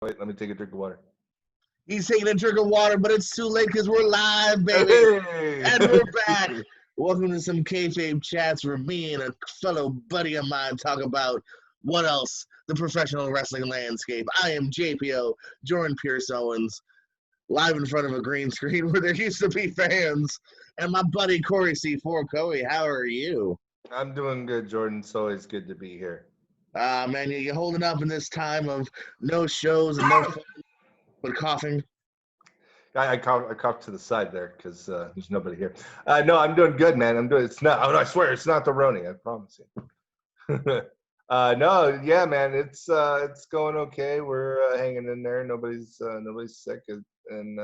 Wait, let me take a drink of water. He's taking a drink of water, but it's too late because we're live, baby. Hey! And we're back. Welcome to some Kayfabe chats where me and a fellow buddy of mine talk about what else? The professional wrestling landscape. I am JPO, Jordan Pierce Owens, live in front of a green screen where there used to be fans. And my buddy Corey C4. Corey, how are you? I'm doing good, Jordan. It's always good to be here. Man, you're holding up in this time of no shows and no fun, but coughing. I coughed to the side there because there's nobody here. No, I'm doing good, man. I'm doing. It's not. I swear, it's not the Roni. I promise you. No, yeah, man. It's going okay. We're hanging in there. Nobody's sick, and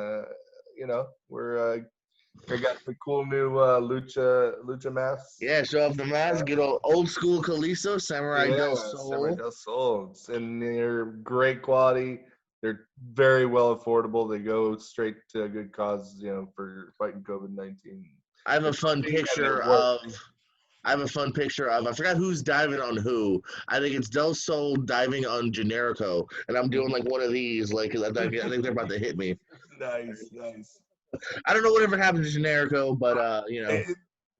you know, we're. I got the cool new lucha masks. Yeah, show off the mask. Get old school Kalisto, Samurai del Sol. Samurai del Sol. And they're great quality. They're very well affordable. They go straight to a good cause, you know, for fighting COVID-19. I have a fun picture of. I forgot who's diving on who. I think it's Del Sol diving on Generico, and I'm doing like one of these, like I think they're about to hit me. Nice. I don't know whatever happened to Generico, but you know.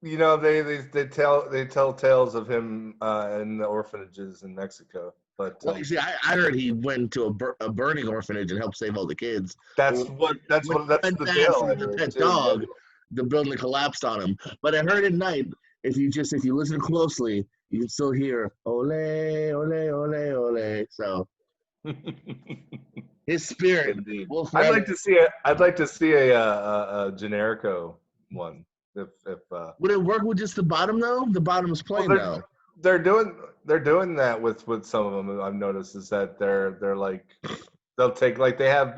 You know, they tell tales of him in the orphanages in Mexico. But well, you see, I heard he went to a burning orphanage and helped save all the kids. That's the tale. The pet dog, the building collapsed on him. But I heard at night, if you listen closely, you can still hear ole ole ole ole. So his spirit. I'd like to see a Generico one. If would it work with just the bottom though? The bottom's plain though. They're doing that with some of them. I've noticed is that they're like they'll take like they have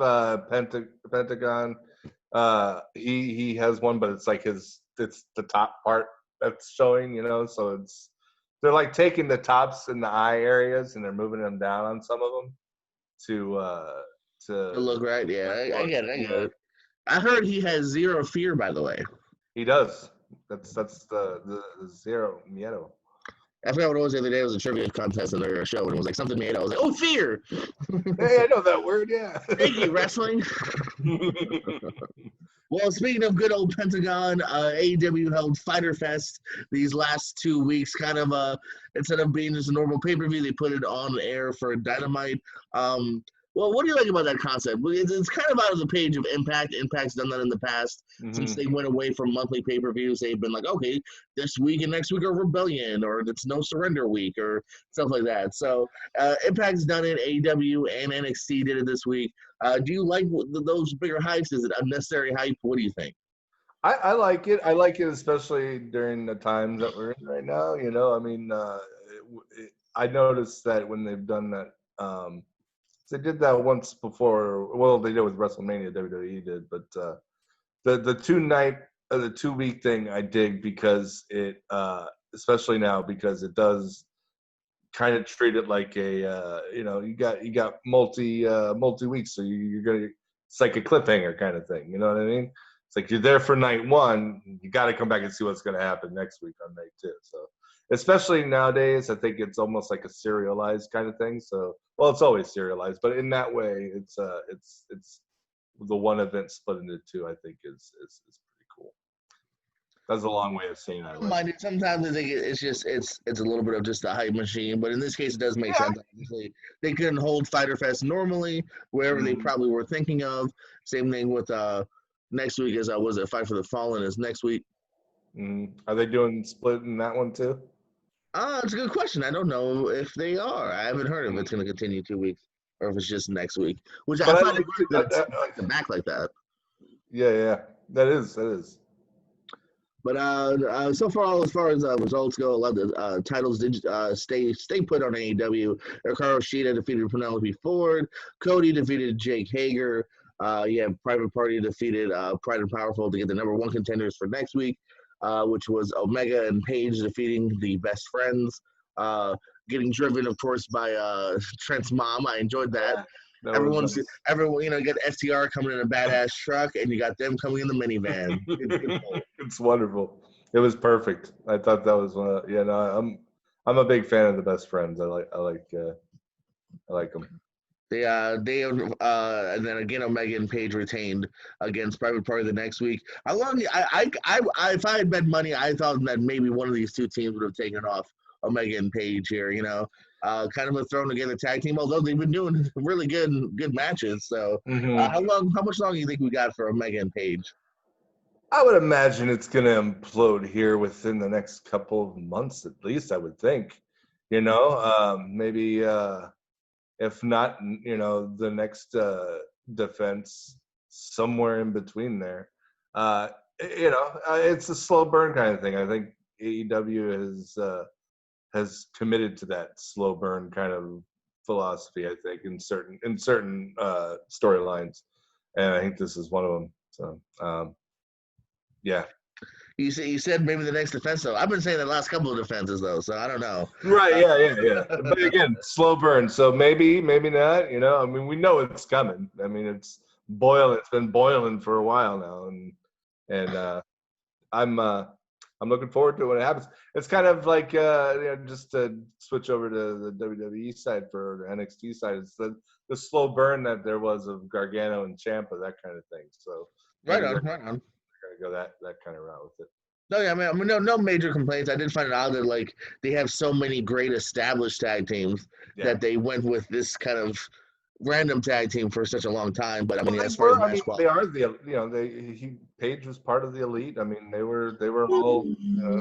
Pentagon. He has one, but it's like it's the top part that's showing, you know. So they're like taking the tops in the eye areas and they're moving them down on some of them to look right. Yeah, I get it. I heard he has zero fear, by the way. He does. That's the zero miedo. I forgot what it was the other day. It was a trivia contest in their show, and it was like something miedo. I was like, oh, fear. Hey, I know that word. Yeah. Thank you, wrestling. Well, speaking of good old Pentagon, AEW held Fyter Fest these last 2 weeks. Kind of instead of being just a normal pay-per-view, they put it on air for Dynamite. Well, what do you like about that concept? It's kind of out of the page of Impact. Impact's done that in the past. Mm-hmm. Since they went away from monthly pay-per-views, they've been like, okay, this week and next week are Rebellion, or it's No Surrender Week, or stuff like that. So Impact's done it. AEW and NXT did it this week. Do you like those bigger hypes? Is it unnecessary hype? What do you think? I like it. I like it especially during the times that we're in right now. You know, I mean, I noticed that when they've done that, they did that once before. Well, they did with WrestleMania. WWE did, but the 2 week thing I dig because it, especially now because it does kind of treat it like a you know, you got multi weeks, so you're gonna, it's like a cliffhanger kind of thing. You know what I mean? It's like you're there for night one, you got to come back and see what's gonna happen next week on night two. So. Especially nowadays, I think it's almost like a serialized kind of thing. So, well, it's always serialized, but in that way, it's the one event split into two. I think is pretty cool. That's a long way of saying that. Sometimes I think it's a little bit of just a hype machine, but in this case, it does make sense. Obviously, they couldn't hold Fyter Fest normally wherever they probably were thinking of. Same thing with next week as was it Fight for the Fallen is next week. Are they doing split in that one too? It's a good question. I don't know if they are. I haven't heard if it's going to continue 2 weeks or if it's just next week. Which I find it weird that it's back like that. Yeah, that is. But so far, as far as results go, a lot of the titles did stay put on AEW. Hikaru Shida defeated Penelope Ford. Cody defeated Jake Hager. Private Party defeated Pride and Powerful to get the number one contenders for next week. Which was Omega and Paige defeating the Best Friends, getting driven, of course, by Trent's mom. I enjoyed that. Everyone, you know, you got STR coming in a badass truck, and you got them coming in the minivan. It's wonderful. It was perfect. I thought that was one. I'm a big fan of the Best Friends. I like them. And then again Omega and Page retained against Private Party the next week. How long? If I had bet money, I thought that maybe one of these two teams would have taken off Omega and Page here. Kind of a thrown together tag team. Although they've been doing really good matches. So, Mm-hmm. how much longer do you think we got for Omega and Page? I would imagine it's going to implode here within the next couple of months, at least. I would think. Maybe if not, the next defense somewhere in between there. It's a slow burn kind of thing. I think AEW has committed to that slow burn kind of philosophy. I think in certain storylines, and I think this is one of them. So yeah. You said maybe the next defense though. I've been saying the last couple of defenses though, so I don't know. Right? Yeah. But again, slow burn. So maybe not. I mean, we know it's coming. I mean, it's boiling. It's been boiling for a while now, and I'm looking forward to it when it happens. It's kind of like just to switch over to the WWE side for the NXT side. It's the slow burn that there was of Gargano and Ciampa, that kind of thing. So Right on. Gonna go that kind of route with it. No, yeah, I mean, no major complaints. I did find it odd that like they have so many great established tag teams that they went with this kind of random tag team for such a long time. But I mean, as far as match they are Page was part of the elite. I mean, they were all.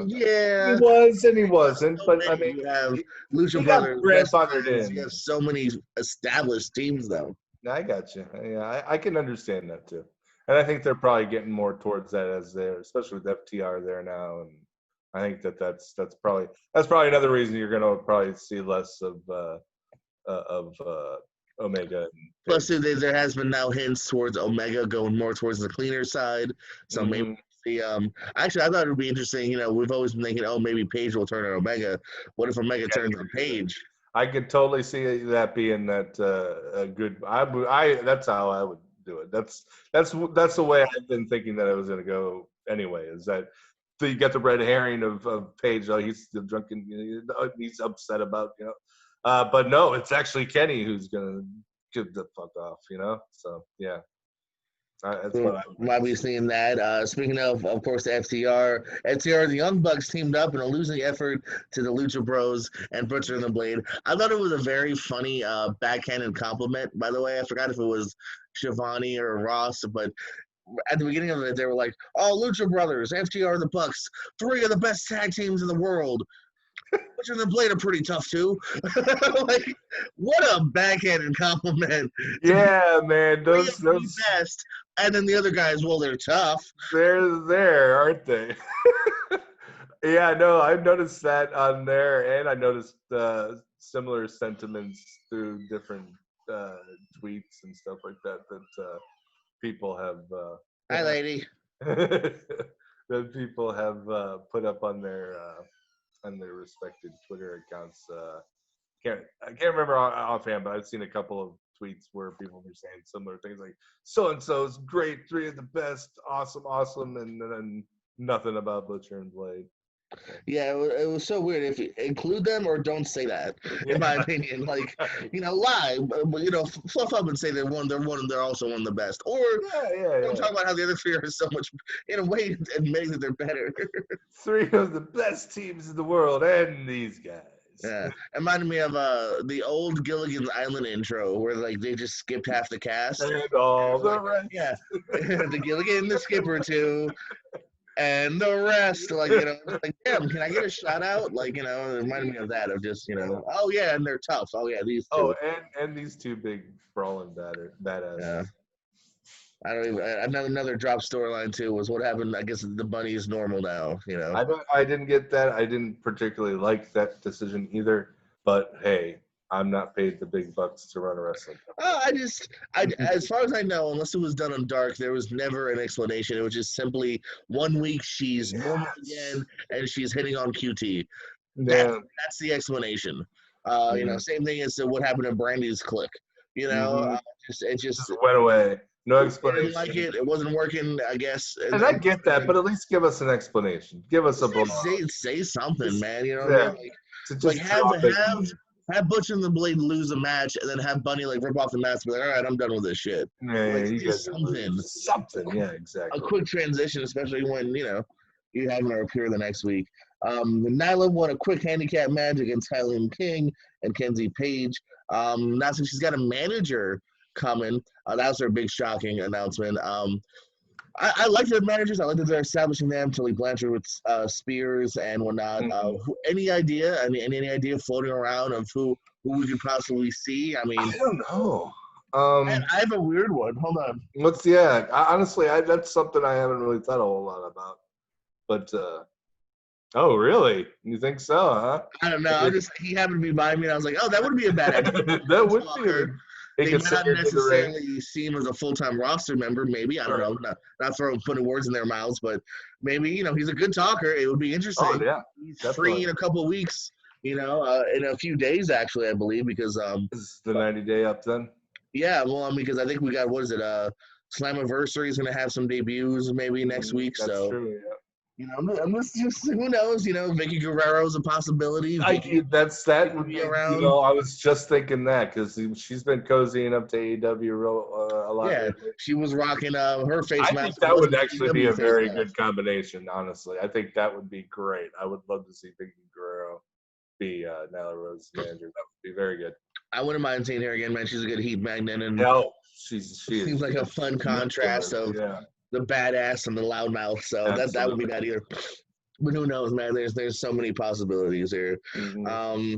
Yeah, he was and he wasn't. But I mean, you have Lucha Brothers. Grandfathered in. You have so many established teams, though. I got you. Yeah, I can understand that too. And I think they're probably getting more towards that as they're, especially with FTR there now. And I think that's probably another reason you're going to probably see less of Omega. Plus, there has been now hints towards Omega going more towards the cleaner side. So maybe see. Actually, I thought it would be interesting. We've always been thinking, oh, maybe Page will turn on Omega. What if Omega turns on Page? I could totally see that being that a good. That's how I would do it. That's the way I've been thinking that I was going to go anyway. Is that you get the red herring of Page? Oh, he's still drunken. He's upset about but no, it's actually Kenny who's going to get the fuck off. So yeah. That's what I might be seeing that. Speaking of course, the FTR, the Young Bucks teamed up in a losing effort to the Lucha Bros and Butcher and the Blade. I thought it was a very funny backhanded compliment, by the way. I forgot if it was Shivani or Ross, but at the beginning of it, they were like, oh, Lucha Brothers, FTR, the Bucks, 3 of the best tag teams in the world. Butcher and the Blade are pretty tough too. Like, what a backhanded compliment. Yeah, man, those best. And then the other guys, well, they're tough. They're there, aren't they? Yeah, no, I've noticed that on there, and I noticed similar sentiments through different tweets and stuff like that people have. Hi, lady. That people have put up on their respected Twitter accounts. I can't remember offhand, but I've seen a couple of tweets where people were saying similar things like so and so's great, 3 of the best, awesome, and then nothing about Butcher and Blade. Yeah, it was so weird. If you include them or don't say that, in my opinion, like lie, but fluff up and say they're also one of the best, or don't talk about how the other 3 are so much, in a way, admitting that they're better. 3 of the best teams in the world, and these guys. Yeah, it reminded me of the old Gilligan's Island intro where like they just skipped half the cast. And all the rest. Yeah, the Gilligan, the skipper too. And the rest, like, like, damn, can I get a shout out? Like, it reminded me of that, of just, oh, yeah, and they're tough. Oh, yeah, these two. Oh, and these 2 big brawling badass. Yeah. I don't even, another drop storyline, too, was what happened, I guess the Bunny is normal now, I didn't get that. I didn't particularly like that decision either, but hey, I'm not paid the big bucks to run a wrestling company. As far as I know, unless it was done on Dark, there was never an explanation. It was just simply 1 week she's normal again and she's hitting on QT. That's the explanation. Same thing as what happened to Brandy's click. It just went away. No explanation. Didn't like it. It wasn't working, I guess. And I get that, but at least give us an explanation. Give us a say something, man. have Butch and the Blade lose a match, and then have Bunny like rip off the mask, and be like, all right, I'm done with this shit. Yeah, Like, you do guys something. Yeah, a exactly. quick transition, especially when you having her appear the next week. Nyla won a quick handicap match against Kylie King and Kenzie Page. Now since she's got a manager coming, that was her big shocking announcement. I like the managers. I like that they're establishing them. Tully Blanchard with Spears and whatnot. Any idea? Any idea floating around of who we could possibly see? I mean, I don't know. I have a weird one. Hold on. Honestly, that's something I haven't really thought a whole lot about. But oh, really? You think so, huh? I don't know. He happened to be by me, and I was like, oh, that would be a bad idea. That would be. They might not necessarily see him as a full-time roster member. Maybe, I don't know. Not putting words in their mouths, but maybe he's a good talker. It would be interesting. Oh yeah, he's free in a couple of weeks. In a few days actually, I believe, because is the 90-day up then? Yeah, well, because I think we got Slammiversary is going to have some debuts maybe next week. That's so true, yeah. I'm just who knows? Vicky Guerrero's a possibility. That would be around. I was just thinking that because she's been cozying up to AEW a lot. Yeah, she was rocking her face mask. I think that would actually be a very good combination. Honestly, I think that would be great. I would love to see Vicky Guerrero be Nyla Rose's manager. That would be very good. I wouldn't mind seeing her again, man. She's a good heat magnet, and she seems like a fun contrast of the badass and the loudmouth. So that would be bad either. But who knows, man? There's so many possibilities here. Mm-hmm.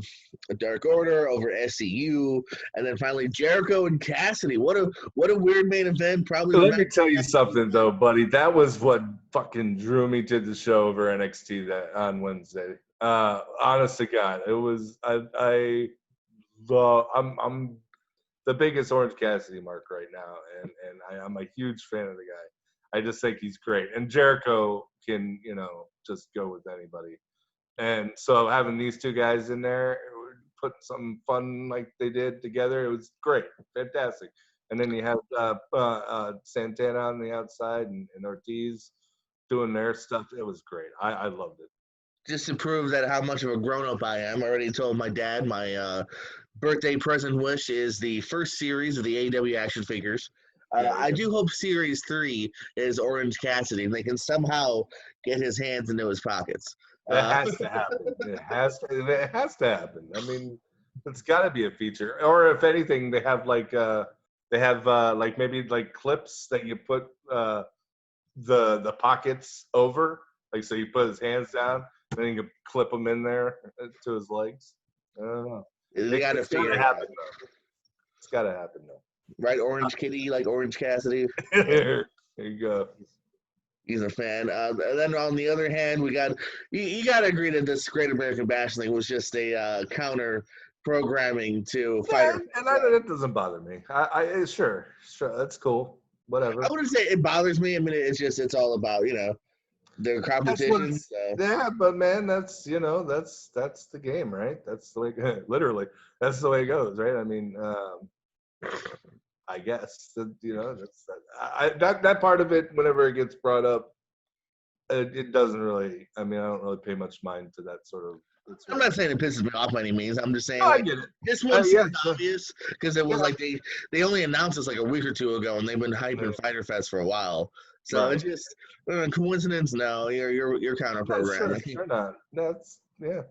Dark Order over SCU, and then finally Jericho and Cassidy. What a weird main event. Probably. Let me tell you something though, buddy. That was what fucking drew me to the show over NXT on Wednesday. Honest to God, it was. I'm the biggest Orange Cassidy mark right now, and I'm a huge fan of the guy. I just think he's great, and Jericho can just go with anybody, and so having these two guys in there, putting something fun like they did together, it was great, fantastic. And then you have Santana on the outside and Ortiz doing their stuff. It was great. I loved it. Just to prove that how much of a grown-up I am, I already told my dad my birthday present wish is the first series of the AEW action figures. I do hope Series 3 is Orange Cassidy, and they can somehow get his hands into his pockets. It has to happen. It has to happen. I mean, it's got to be a feature. Or if anything, they have maybe clips that you put the pockets over, like so you put his hands down, and then you can clip them in there to his legs. I don't know. It's got to happen though. It's got to happen though. Right, Orange Kitty, like Orange Cassidy. There you go. He's a fan. And then on the other hand, we got you got to agree that this Great American Bash thing was just a counter programming to Fyter. And that doesn't bother me. I sure, that's cool. Whatever. I wouldn't say it bothers me. I mean, it's all about the competition. Yeah, but man, that's that's the game, right? That's the way. Literally, that's the way it goes, right? I mean. I guess that part of it. Whenever it gets brought up, it doesn't really. I mean, I don't really pay much mind to that sort of. I'm not saying it pisses me off by any means. I'm just saying I get it. This one seems obvious because it was like they only announced this like a week or two ago, and they've been hyping Fyter Fest for a while. So it's just coincidence. No, you're counter programming. Sure not. That's Tegan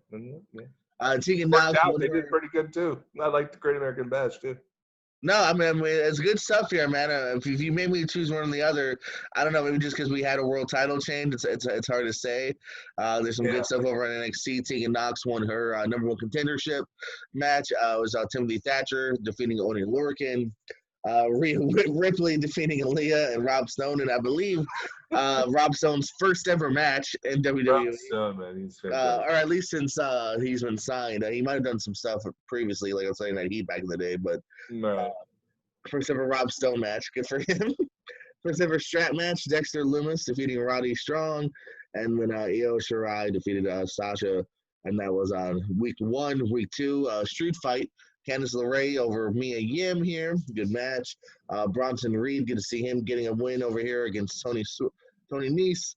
Knox. They did pretty good too. I like the Great American Bash too. No, I mean it's good stuff here, man. If you made me choose one or the other, I don't know. Maybe just because we had a world title change, it's hard to say. There's some good stuff over at NXT. Tegan Knox won her number one contendership match. It was Timothy Thatcher defeating Oni Lorcan. Rhea Ripley defeating Aaliyah and Rob Stone, and I believe Rob Stone's first ever match in WWE. Rob Stone, man, he's or at least since he's been signed. He might have done some stuff previously, like I was saying that Heat back in the day, but first ever Rob Stone match, good for him. First ever strap match, Dexter Lumis defeating Roddy Strong, and then Io Shirai defeated Sasha, and that was on week 1. Week 2, Street Fight. Candice LeRae over Mia Yim here. Good match. Bronson Reed, good to see him getting a win over here against Tony Nese.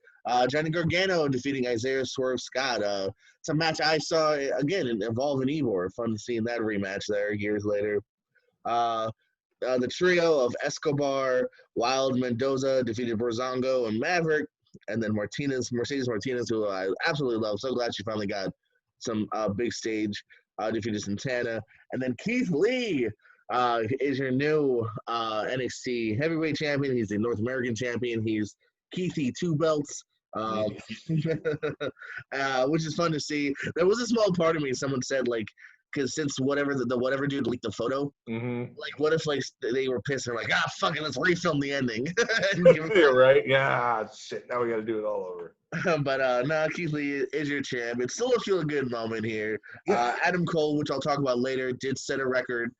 Johnny Gargano defeating Isaiah Swerve Scott. It's a match I saw again involving Ivor. Fun seeing that rematch there years later. The trio of Escobar, Wild Mendoza defeated Brazongo and Maverick, and then Mercedes Martinez, who I absolutely love. So glad she finally got some big stage, defeated Santana, and then Keith Lee is your new NXT Heavyweight Champion. He's the North American Champion. He's Keithy two belts. Which is fun to see. There was a small part of me. Someone said like, because since whatever the whatever dude leaked the photo, like what if like they were pissed and like fuck it, let's refilm the ending. You're right. Yeah, shit. Now we got to do it all over. But no, Keith Lee is your champ. It's still a feel good moment here. Adam Cole, which I'll talk about later, did set a record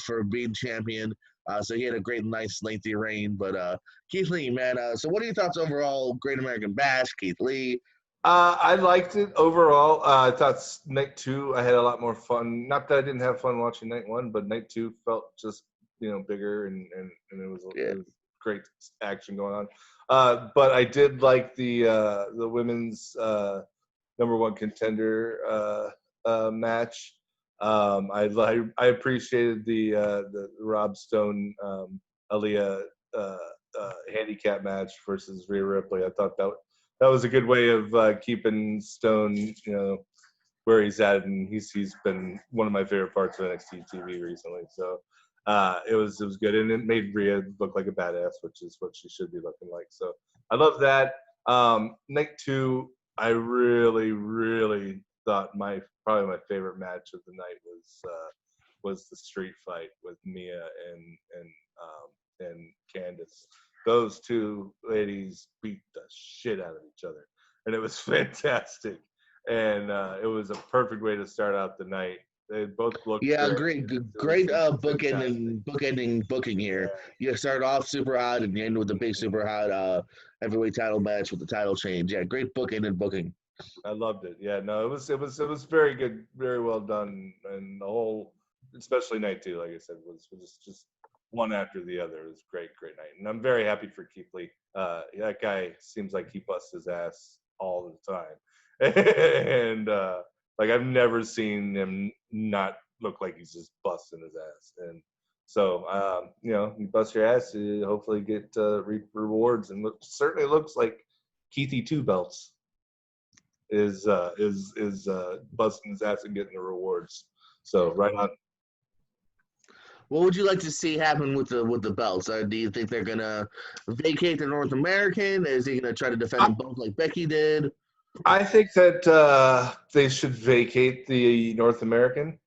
for being champion. So he had a great, nice, lengthy reign. But Keith Lee, man. So what are your thoughts overall? Great American Bash, Keith Lee. I liked it overall. I thought night 2 I had a lot more fun. Not that I didn't have fun watching night 1, but night 2 felt just bigger and it was great action going on. But I did like the women's number 1 contender match. I appreciated the Rob Stone Aaliyah handicap match versus Rhea Ripley. I thought that was a good way of keeping Stone, where he's at, and he's been one of my favorite parts of NXT TV recently. So it was good, and it made Rhea look like a badass, which is what she should be looking like. So I love that. Night 2, I really, really thought probably my favorite match of the night was the street fight with Mia and Candice. Those two ladies beat the shit out of each other, and it was fantastic. And it was a perfect way to start out the night. They both looked great bookending booking here. You start off super hot and you end with a big super hot heavyweight title match with the title change. Yeah, great bookending booking. I loved it. Yeah, no, it was very good, very well done, and the whole, especially night 2, like I said, was just one after the other. It was great night, and I'm very happy for Keith Lee. That guy seems like he busts his ass all the time, and like I've never seen him not look like he's just busting his ass. And so you bust your ass, you hopefully get rewards, and certainly looks like Keithy two belts is busting his ass and getting the rewards. So right on. What would you like to see happen with the belts? Do you think they're gonna vacate the North American? Is he gonna try to defend them both like Becky did? I think that they should vacate the North American,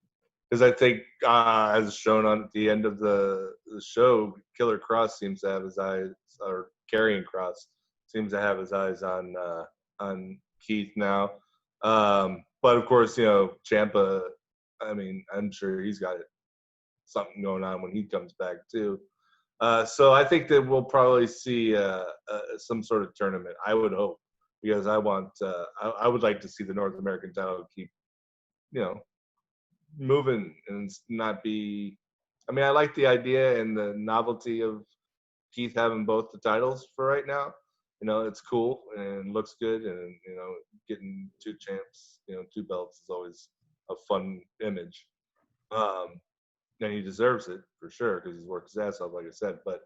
because I think, as shown on the end of the show, Killer Cross seems to have his eyes, or Karrion Kross seems to have his eyes on Keith now. But of course, Ciampa, I mean, I'm sure he's got something going on when he comes back too. So I think that we'll probably see some sort of tournament. I would hope, because I would like to see the North American title keep, moving and not be. I mean, I like the idea and the novelty of Keith having both the titles for right now. It's cool and looks good, and getting 2 champs, 2 belts is always a fun image. And he deserves it for sure, because he's worked his ass off, like I said. But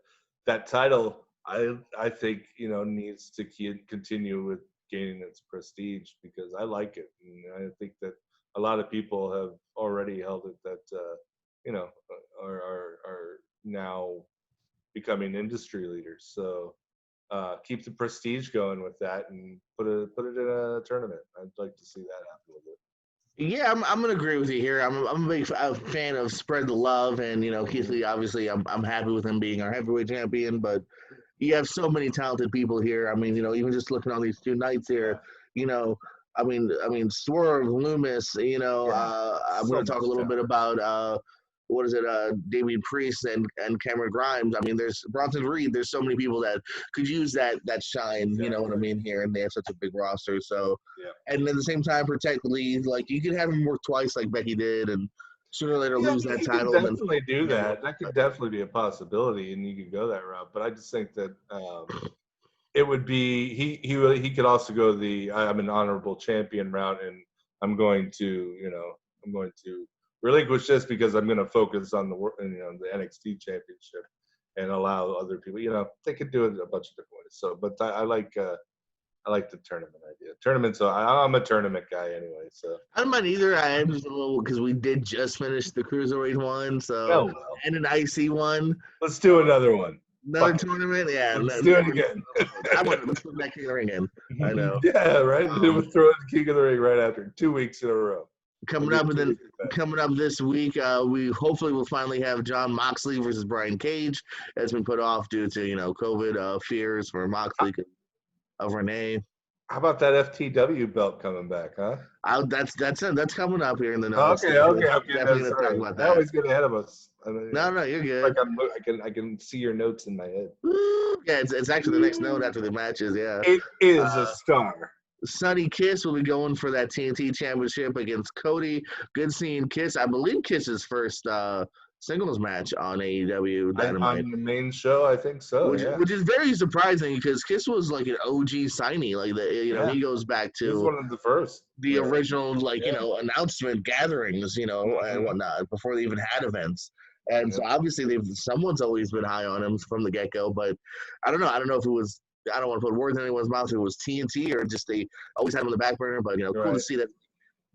that title, I think, needs to continue with gaining its prestige, because I like it, and I think that a lot of people have already held it that are now becoming industry leaders. So keep the prestige going with that, and put it in a tournament. I'd like to see that happen with it. Yeah, I'm gonna agree with you here. I'm a big fan of spread the love, and Keith Lee, obviously I'm happy with him being our heavyweight champion, but you have so many talented people here. I mean, even just looking on these 2 nights here, I mean, Swerve, Loomis, I'm going to talk a little bit about, Damian Priest and Cameron Grimes. I mean, there's Bronson Reed. There's so many people that could use that shine, you know what I mean, here, and they have such a big roster. So, and at the same time, protect Lee. Like, you could have him work twice like Becky did, and sooner or later lose that title. You could definitely do that. That could definitely be a possibility, and you could go that route. But I just think that it would be he could also go the I'm an honorable champion route, and I'm going to relinquish this because I'm going to focus on the NXT championship and allow other people. They could do it a bunch of different ways. So, but I like the tournament idea. Tournaments. So I'm a tournament guy anyway. So I don't mind either. I am just a little because we did just finish the cruiserweight one, well, and an IC one. let's do another one. Another tournament, yeah. Let's do it again. I want to put that King of the Ring in. I know. Yeah, right. We'll throw the King of the Ring right after 2 weeks in a row. Coming up this week, we hopefully will finally have John Moxley versus Brian Cage. That's been put off due to COVID fears for Moxley of Renee. How about that FTW belt coming back, huh? That's coming up here in the notes. Okay. Definitely gonna talk about that. I always get ahead of us. No, you're good. Like I can see your notes in my head. Yeah, it's actually the next note after the matches. Yeah, it is a star. Sonny Kiss will be going for that TNT Championship against Cody. Good seeing Kiss. I believe Kiss's first singles match on AEW Dynamite. On the main show, I think so. Which is very surprising because Kiss was like an OG signee. Like he goes back to he was one of the first. The original announcement gatherings, and whatnot before they even had events. And so obviously someone's always been high on him from the get-go, but I don't know. I don't know if it was, I don't want to put words in anyone's mouth, if it was TNT or just they always had him on the back burner, but cool to see that.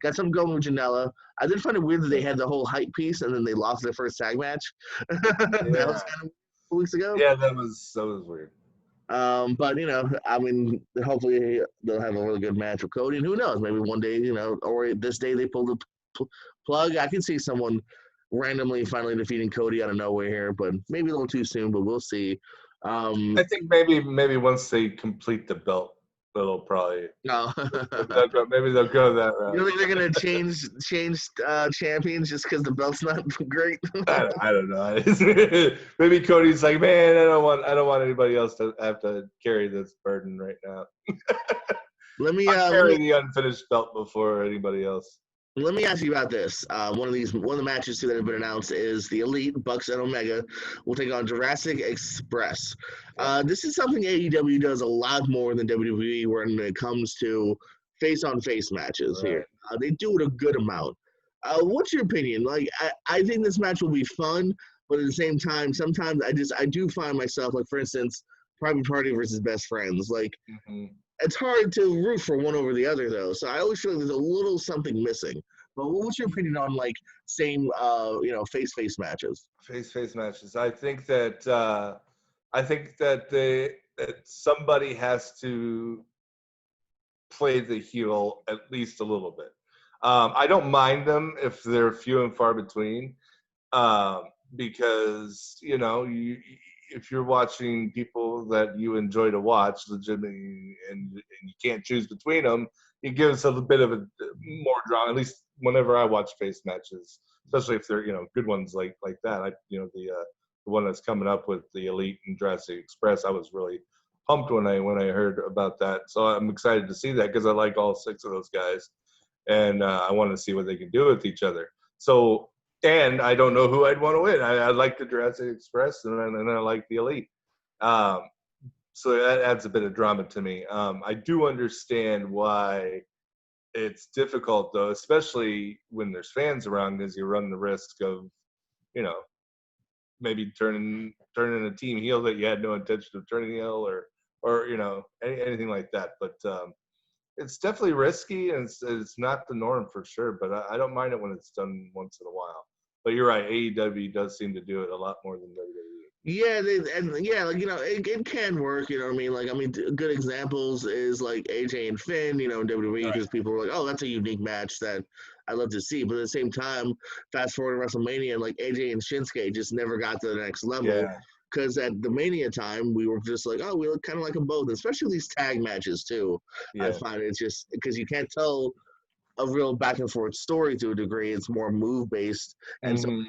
Got something going with Janela. I did find it weird that they had the whole hype piece and then they lost their first tag match. That was kind of weeks ago. Yeah, that was weird. But I mean, hopefully they'll have a really good match with Cody, and who knows, maybe one day, or this day they pull the plug. I can see someone randomly finally defeating Cody out of nowhere here, but maybe a little too soon, but we'll see. I think maybe once they complete the belt, they'll probably maybe they'll go that route. You think they're gonna change champions just because the belt's not great? I don't know. Maybe Cody's like, man, I don't want anybody else to have to carry this burden right now. Let me carry the unfinished belt before anybody else. Let me ask you about this. One of the matches too that have been announced is the Elite Bucks and Omega will take on Jurassic Express. This is something AEW does a lot more than WWE when it comes to face-on-face matches. Right. Here. They do it a good amount. What's your opinion? Like, I think this match will be fun, but at the same time, sometimes I do find myself, like, for instance, Private Party versus Best Friends. Like, it's hard to root for one over the other, though. So I always feel like there's a little something missing. But what's your opinion on, like, same, face-face matches? Face-face matches. I think that somebody has to play the heel at least a little bit. I don't mind them if they're few and far between, because if you're watching people that you enjoy to watch legitimately and you can't choose between them, it gives a bit of a more drama. At least whenever I watch face matches, especially if they're good ones like that. The one that's coming up with the Elite and Jurassic Express, I was really pumped when I heard about that. So I'm excited to see that because I like all 6 of those guys, and I want to see what they can do with each other. So. And I don't know who I'd want to win. I like the Jurassic Express, and I like the Elite. So that adds a bit of drama to me. I do understand why it's difficult, though, especially when there's fans around, because you run the risk of, maybe turning a team heel that you had no intention of turning heel, or anything like that. But it's definitely risky, and it's not the norm for sure. But I don't mind it when it's done once in a while. But you're right, AEW does seem to do it a lot more than WWE. Yeah, it can work. You know what I mean? Like, good examples is like AJ and Finn. WWE, because people were like, "Oh, that's a unique match that I love to see." But at the same time, fast forward to WrestleMania, like AJ and Shinsuke just never got to the next level. Yeah. Because at the Mania time, we were just like, oh, we look kind of like them both, especially these tag matches, too. Yeah. I find it's just because you can't tell a real back-and-forth story to a degree. It's more move-based. And so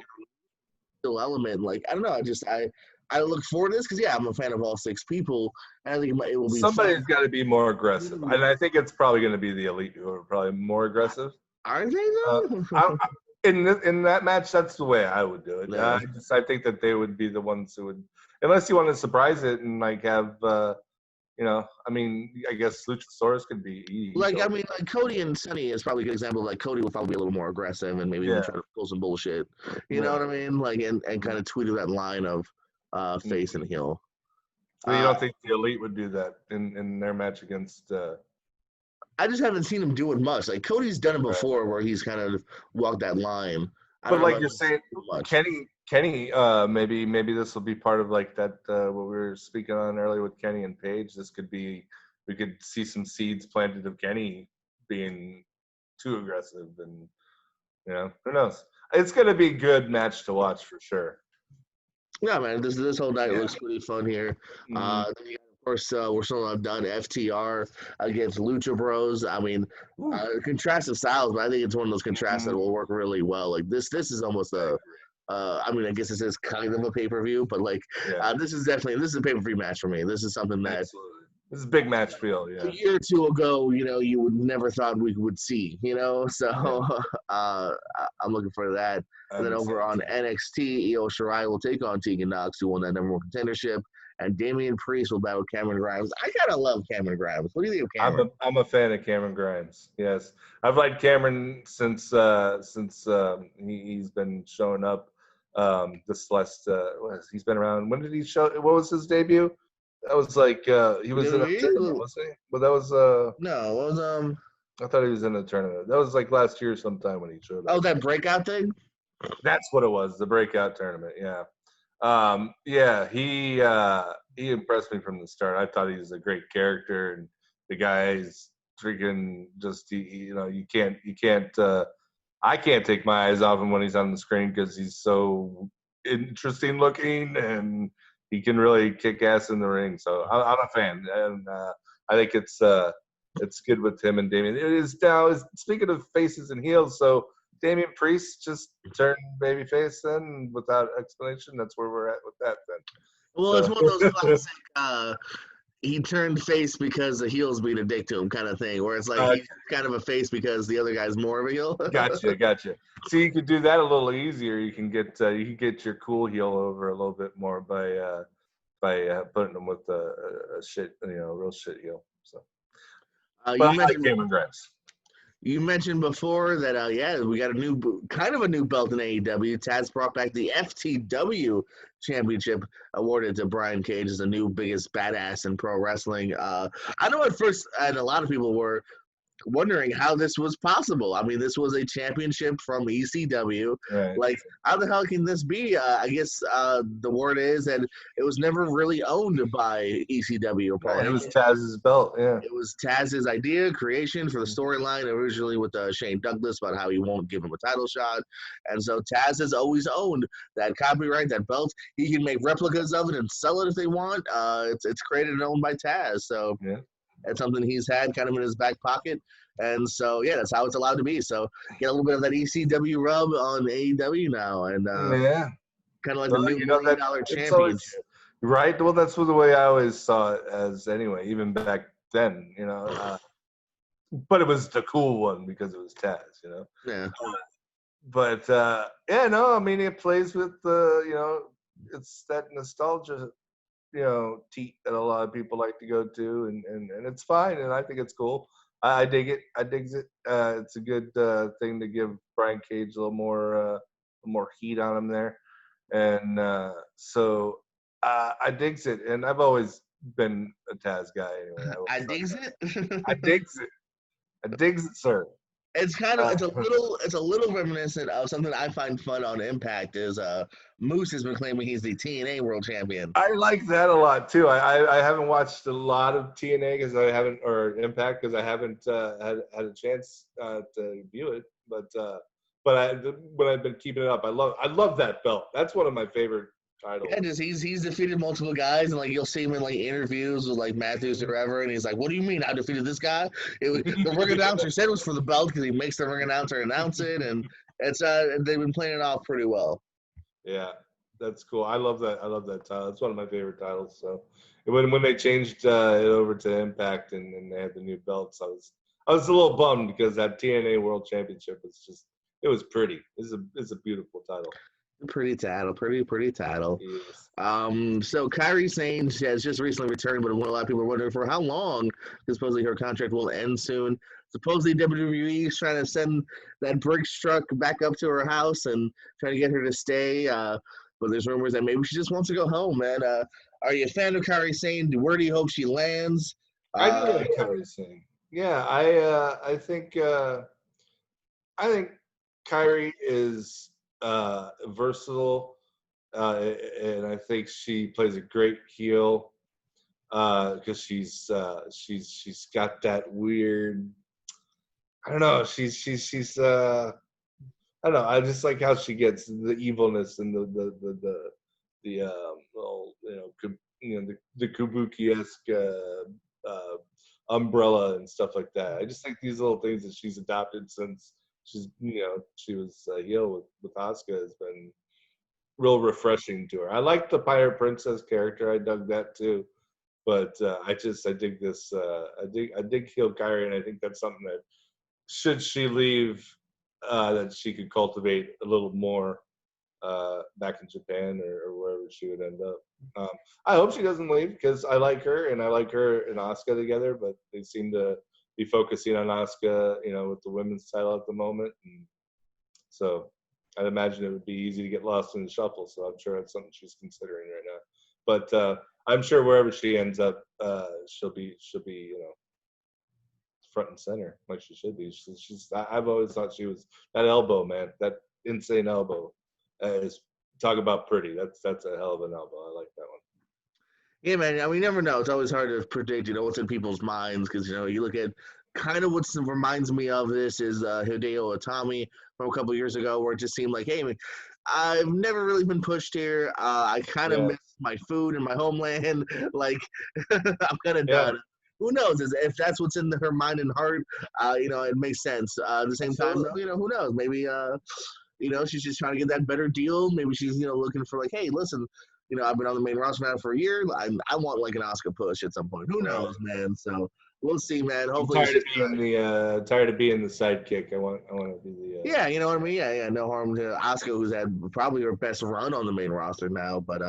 still element, like, I don't know, I look forward to this because, I'm a fan of all 6 people. And I think it will be somebody's got to be more aggressive. And I think it's probably going to be the Elite who are probably more aggressive. Are they, though? In that match, that's the way I would do it. Yeah. I think that they would be the ones who would, unless you want to surprise it and like have you know, I mean, I guess Luchasaurus could be. Like, I mean, like Cody and Sonny is probably a good example. Like Cody would probably be a little more aggressive and maybe even try to pull some bullshit. You know what I mean? Like, and kind of tweeted that line of face and heel. So you don't think the Elite would do that in their match against? I just haven't seen him do it much. Like Cody's done it before, where he's kind of walked that line. But like you're saying, Kenny, maybe this will be part of like that what we were speaking on earlier with Kenny and Paige. This could be, we could see some seeds planted of Kenny being too aggressive, and you know, who knows? It's gonna be a good match to watch for sure. Yeah, man, this whole night looks pretty fun here. Of course, we're still not done. FTR against Lucha Bros. I mean, contrastive styles, but I think it's one of those contrasts that will work really well. Like this is almost a. I mean, I guess this is kind of a pay-per-view, but like this is a pay-per-view match for me. This is something that this is a big match feel. Yeah, a year or two ago, you know, you would never thought we would see. You know, so I'm looking for that. And then over on NXT, Io Shirai will take on Tegan Nox, who won that number one contendership, and Damian Priest will battle Cameron Grimes. I kind of love Cameron Grimes. What do you think of Cameron? I'm a fan of Cameron Grimes. Yes, I've liked Cameron since he's been showing up. He's been around. When did he show? What was his debut? That was like he was in a tournament, wasn't he? But that was no, it was I thought he was in a tournament. That was like last year sometime when he showed up. Oh, that breakout thing? That's what it was, the breakout tournament. Yeah. He impressed me from the start. I thought he was a great character, and the guy's freaking just you can't I can't take my eyes off him when he's on the screen because he's so interesting looking, and he can really kick ass in the ring. So I'm a fan, and I think it's good with him and Damian. It is now. Speaking of faces and heels, so Damian Priest just turned babyface then without explanation. That's where we're at with that then. Well, it's one of those classic. He turned face because the heel's being a dick to him, kind of thing. Where it's like he's kind of a face because the other guy's more of a heel. Gotcha. See, you could do that a little easier. You can get your cool heel over a little bit more by putting him with a shit, real shit heel. So, but I like Cameron Grimes. You mentioned before that, we got a new belt in AEW. Taz brought back the FTW Championship, awarded to Brian Cage as the new biggest badass in pro wrestling. I know at first, and a lot of people were wondering how this was possible. I mean, this was a championship from ECW. Right. Like, how the hell can this be? I guess the word is that it was never really owned by ECW. Right. It was Taz's belt, yeah. It was Taz's idea, creation for the storyline, originally with Shane Douglas about how he won't give him a title shot. And so Taz has always owned that copyright, that belt. He can make replicas of it and sell it if they want. It's created and owned by Taz. So it's something he's had kind of in his back pocket. And so, that's how it's allowed to be. So get a little bit of that ECW rub on AEW now. And kind of like the new $1 million championship. Always, right? Well, that's the way I always saw it as anyway, even back then, but it was the cool one because it was Taz, Yeah. I mean, it plays with it's that nostalgia teat that a lot of people like to go to, and it's fine, and I think it's cool. I dig it. It's a good thing to give Brian Cage a little more heat on him there, and so I digs it. And I've always been a Taz guy anyway. I digs it. I digs it, sir. It's kind of it's a little reminiscent of something I find fun on Impact is Moose has been claiming he's the TNA World Champion. I like that a lot too. I haven't watched a lot of TNA or Impact because I haven't had a chance to view it. But when I've been keeping it up, I love that belt. That's one of my favorite titles. Yeah, just he's defeated multiple guys, and like you'll see him in like interviews with like Matthews or whatever, and he's like, "What do you mean I defeated this guy?" The ring announcer said it was for the belt because he makes the ring announcer announce it, and it's they've been playing it off pretty well. Yeah, that's cool. I love that title. It's one of my favorite titles. So when they changed it over to Impact and they had the new belts, I was a little bummed because that TNA World Championship was it was pretty. It's a beautiful title. Pretty tattle, pretty tattle. Yes. So Kyrie Sane has just recently returned, but a lot of people are wondering for how long, because supposedly her contract will end soon. Supposedly WWE is trying to send that Brinks truck back up to her house and trying to get her to stay. But there's rumors that maybe she just wants to go home, man. Are you a fan of Kyrie Sane? Where do you hope she lands? I do like Kyrie Sane. Yeah, I think Kyrie is versatile, and I think she plays a great heel because she's got that weird. I don't know. I don't know. I just like how she gets the evilness and the well, the Kabuki-esque umbrella and stuff like that. I just think these little things that she's adopted since she was heel with Asuka has been real refreshing to her. I like the Pirate Princess character. I dug that too. But I dig this. I dig heel Kyrie, and I think that's something that should she leave, that she could cultivate a little more back in Japan or wherever she would end up. I hope she doesn't leave because I like her and Asuka together, but they seem to be focusing on Asuka, with the women's title at the moment. And so I'd imagine it would be easy to get lost in the shuffle. So I'm sure that's something she's considering right now. But I'm sure wherever she ends up, she'll be front and center like she should be. I've always thought she was that elbow, man, that insane elbow. Is talk about pretty. That's a hell of an elbow. I like that one. Yeah, man. We never know. It's always hard to predict, what's in people's minds because you look at kind of what reminds me of this is Hideo Itami from a couple years ago, where it just seemed like, hey, man, I've never really been pushed here. I kind of miss my food and my homeland. Like, I'm kind of done. Who knows? If that's what's in her mind and heart, it makes sense. At the same time, though, who knows? Maybe, she's just trying to get that better deal. Maybe she's, looking for like, hey, listen, I've been on the main roster now for a year. I want like an Oscar push at some point. Who knows, man? So we'll see, man. Hopefully, I'm tired of being the sidekick. I want to be the. Yeah, you know what I mean. Yeah. No harm to Oscar, who's had probably her best run on the main roster now. But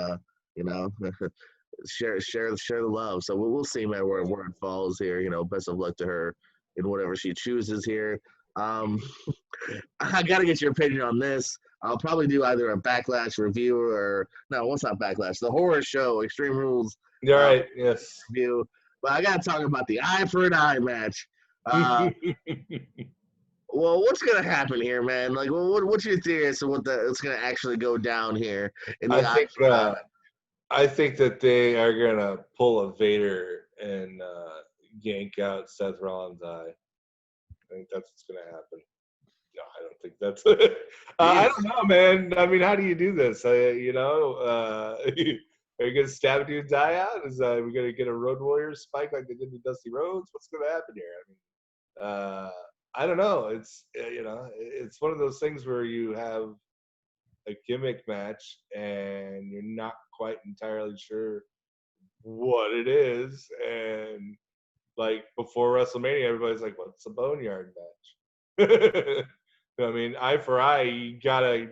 share the love. So we'll see, man, where it falls here. Best of luck to her in whatever she chooses here. I gotta get your opinion on this. I'll probably do either a Backlash review or no, what's not Backlash? The horror show, Extreme Rules. All right. Yes. Review. But I gotta talk about the eye for an eye match. Well, what's gonna happen here, man? Like, what's your theory as to what's gonna actually go down here in the eye for an eye? I think that they are gonna pull a Vader and yank out Seth Rollins' eye. I think that's what's gonna happen. No, I don't think that's. I don't know, man. I mean, how do you do this? Are you gonna stab a dude's eye out? Are we gonna get a Road Warrior spike like they did to Dusty Rhodes? What's gonna happen here? I mean, I don't know. It's it's one of those things where you have a gimmick match and you're not quite entirely sure what it is, and like before WrestleMania, everybody's like, "What's a Boneyard match?" I mean, eye for eye, you got an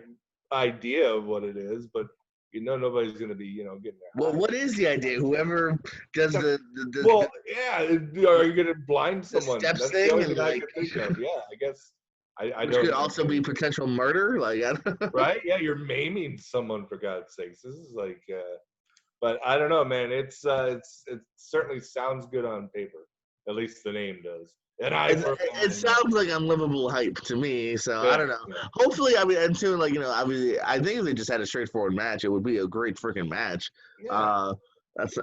idea of what it is, but nobody's going to be, getting that. Well, what is the idea? Whoever does the well, yeah, are you going to blind someone? Steps That's thing the only and thing I can think of. Yeah, I guess. I Which could also be potential murder, like right? Yeah, you're maiming someone for God's sakes. This is like, but I don't know, man. It certainly sounds good on paper. At least the name does. And it sounds like unlivable hype to me. So I don't know. Yeah. Hopefully, I mean, until obviously, I think if they just had a straightforward match, it would be a great freaking match. Yeah.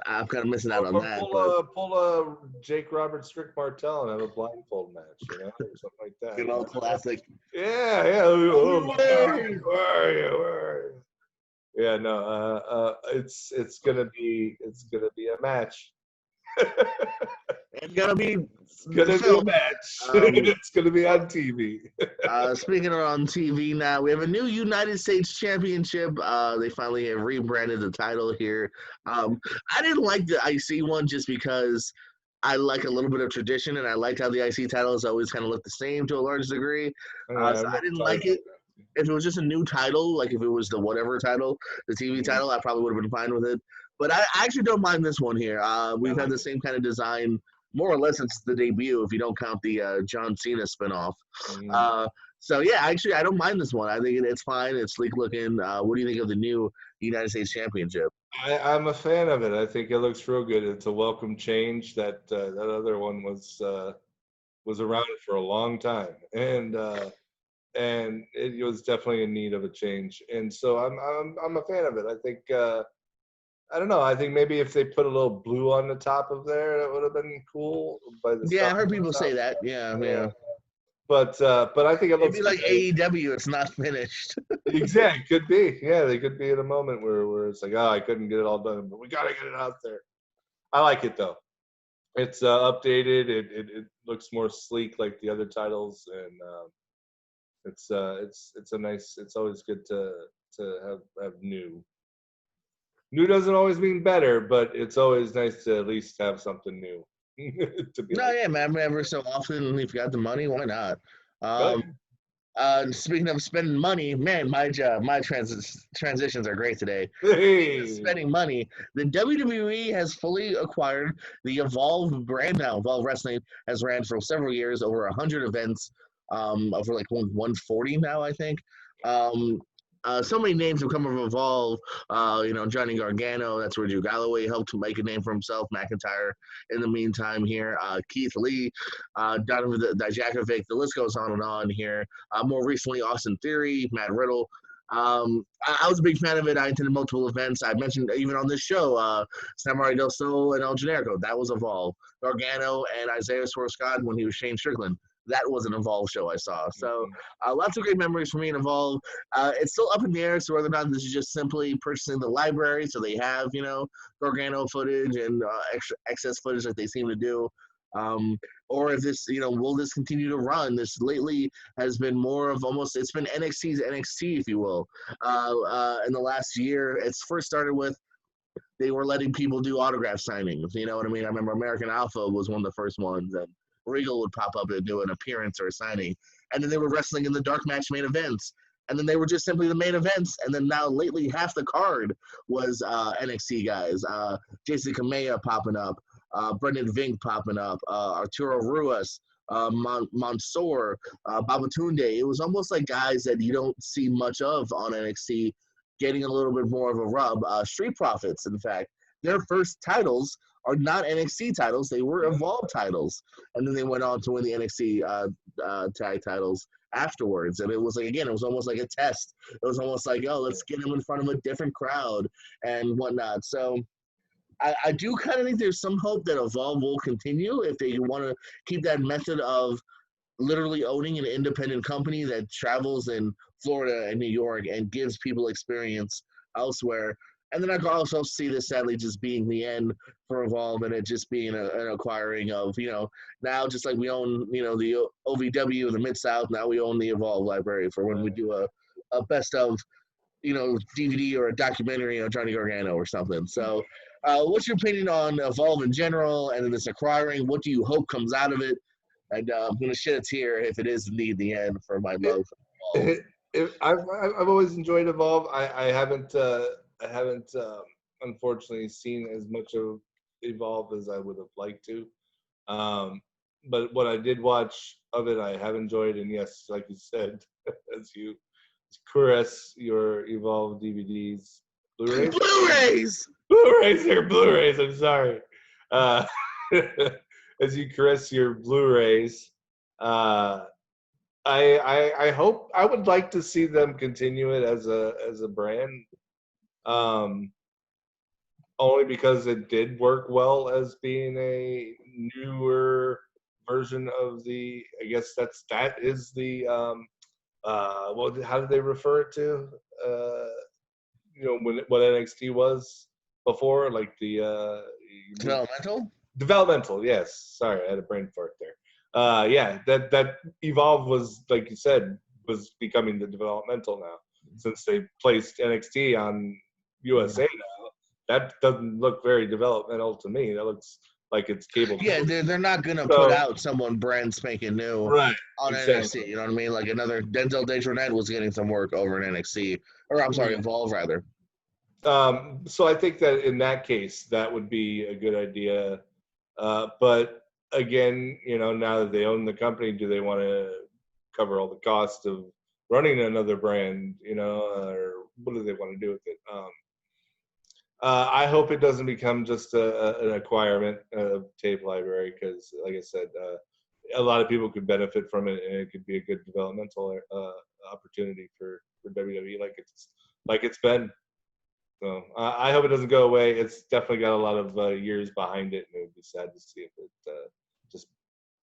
I'm kind of missing out on that. Pull a Jake Roberts, Rick Martel, and have a blindfold match, or something like that. Good old classic. Yeah. Where are you? Yeah, no. It's gonna be a match. It's gonna be a match. It's gonna be on TV. Speaking of on TV now, we have a new United States Championship. They finally have rebranded the title here. I didn't like the IC one just because I like a little bit of tradition, and I liked how the IC titles always kind of look the same to a large degree. So I didn't like it. if it was just a new title, like if it was the whatever title, the TV title, I probably would have been fine with it. But I actually don't mind this one here. We've had the same kind of design more or less since the debut, if you don't count the John Cena spinoff. Mhm. Uh, so yeah, actually, I don't mind this one. I think it's fine. It's sleek looking. What do you think of the new United States Championship? I'm a fan of it. I think it looks real good. It's a welcome change. That other one was around for a long time, and it was definitely in need of a change. And so I'm a fan of it. I think I don't know. I think maybe if they put a little blue on the top of there, that would have been cool by the Yeah, I stars heard on people top. say that. Yeah, Yeah, yeah. but I think it It'd looks be good. like AEW. It's not finished. Exactly, could be. Yeah, they could be in a moment where it's like, oh, I couldn't get it all done, but we gotta get it out there. I like it though. It's updated. It looks more sleek like the other titles, and it's a nice. It's always good to have new. New doesn't always mean better, but it's always nice to at least have something new to be No, like. yeah, man. Ever so often, if you got the money, why not? Oh, Um, Speaking of spending money, man, my transitions are great today. Speaking of hey, spending money, the WWE has fully acquired the Evolve brand now. Evolve Wrestling has ran for several years, over 100 events, over like 140 now, I think. Um, so many names have come from Evolve. Johnny Gargano, that's where Drew Galloway helped to make a name for himself. McIntyre, in the meantime, here. Keith Lee, Donovan Dijakovic, the list goes on and on here. More recently, Austin Theory, Matt Riddle. I was a big fan of it. I attended multiple events. I mentioned even on this show, Samurai Del Sol and El Generico. That was Evolve. Gargano and Isaiah Swerve Scott when he was Shane Strickland. That was an Evolve show I saw. So lots of great memories for me in Evolve. It's still up in the air as to whether or not this is just simply purchasing the library, so they have Gargano footage and excess footage that they seem to do. Or if this, will this continue to run? This lately has been more of almost, it's been NXT's NXT, if you will. In the last year, it's first started with they were letting people do autograph signings. You know what I mean? I remember American Alpha was one of the first ones, and Regal would pop up and do an appearance or a signing. And then they were wrestling in the dark match main events. And then they were just simply the main events. And then now lately, half the card was NXT guys. Jason Kamea popping up, Brendan Vink popping up, Arturo Ruas, Mansoor, Babatunde. It was almost like guys that you don't see much of on NXT getting a little bit more of a rub. Street Profits, in fact, their first titles are not NXT titles; they were Evolve titles, and then they went on to win the NXT tag titles afterwards. And it was like, again, it was almost like a test. It was almost like, oh, let's get them in front of a different crowd and whatnot. So I do kind of think there's some hope that Evolve will continue if they want to keep that method of literally owning an independent company that travels in Florida and New York and gives people experience elsewhere. And then I can also see this sadly just being the end for Evolve and it just being an acquiring of, now just like we own, the OVW, the Mid-South, now we own the Evolve library for when we do a best of, DVD or a documentary on Johnny Gargano or something. So what's your opinion on Evolve in general and then this acquiring? What do you hope comes out of it? And I'm going to shed a tear if it is indeed the end for my love for Evolve. I've always enjoyed Evolve. I haven't unfortunately seen as much of Evolve as I would have liked to. But what I did watch of it, I have enjoyed. And yes, like you said, as you caress your Evolve DVDs, Blu-rays, Blu-rays! Blu-rays. I'm sorry. Uh, as you caress your Blu-rays, uh, I hope I would like to see them continue it as a brand. Um, Only because it did work well as being a newer version of the. I guess that is the how did they refer it to? What NXT was before, like the Developmental? developmental. Yes, sorry, I had a brain fart there. Yeah, that Evolve was, like you said, was becoming the developmental now, since they placed NXT on USA now. That doesn't look very developmental to me. That looks like it's cable. Yeah, they're not gonna So- put out someone brand spanking new Right. on Exactly. NXT. You know what I mean? Like another Denzel Dejournette was getting some work over in NXT, or I'm sorry, Evolve rather. So I think that in that case, that would be a good idea. But again, you know, now that they own the company, do they want to cover all the cost of running another brand? You know, or what do they want to do with it? I hope it doesn't become just an acquirement of tape library because, like I said, a lot of people could benefit from it, and it could be a good developmental opportunity for WWE, like it's been. So I hope it doesn't go away. It's definitely got a lot of years behind it, and it would be sad to see if it just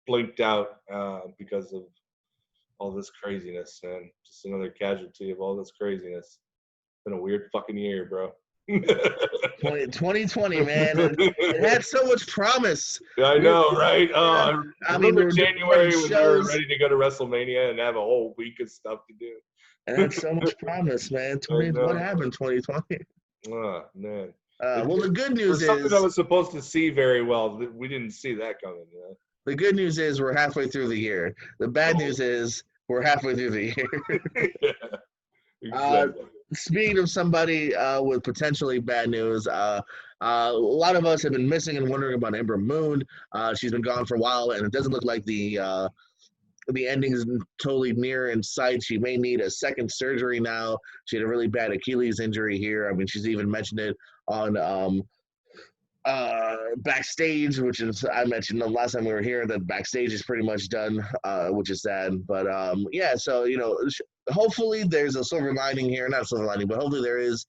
blinked out because of all this craziness, man. Just another casualty of all this craziness. It's been a weird fucking year, bro. 2020, man. It had so much promise. Yeah, I know, right? Oh, I remember we were January doing when we were shows. ready to go to WrestleMania and have a whole week of stuff to do. It had so much promise, man. What happened 2020? Oh, man. Well, the good news For something is I was supposed to see very well, we didn't see that coming. You know? the good news is we're halfway through the year. The bad news is we're halfway through the year. Yeah, exactly. Speaking of somebody with potentially bad news, a lot of us have been missing and wondering about Ember Moon. She's been gone for a while, and it doesn't look like the ending is totally near in sight. She may need a second surgery now. She had a really bad Achilles injury here. I mean, she's even mentioned it on backstage, which is I mentioned the last time we were here that backstage is pretty much done, which is sad. But yeah, so you know, hopefully there's a silver lining here. Not a silver lining, but hopefully there is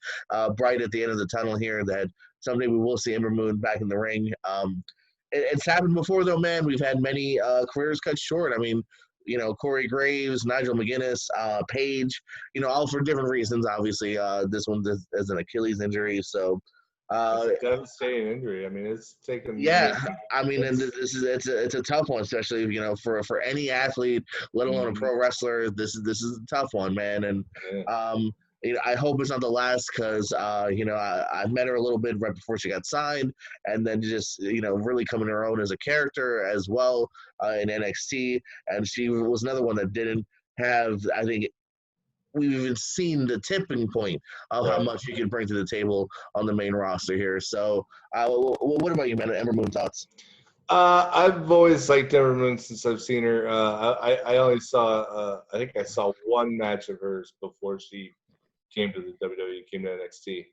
bright at the end of the tunnel here that someday we will see Ember Moon back in the ring. It's happened before though, man. We've had many careers cut short. I mean, you know, Corey Graves, Nigel McGuinness, Paige, you know, all for different reasons. Obviously, this one is an Achilles injury, so. It's a devastating injury. I mean, it's taken. Yeah, I mean, and it's a tough one, especially you know for any athlete, let alone a pro wrestler. This is a tough one, man. And you know, I hope it's not the last because you know I met her a little bit right before she got signed, and then just you know really coming to her own as a character as well in NXT, and she was another one that didn't have I think. We've even seen the tipping point of how much you can bring to the table on the main roster here. So, what about you, man? Ember Moon thoughts? I've always liked Ember Moon since I've seen her. I only saw, I think I saw one match of hers before she came to the WWE, came to NXT.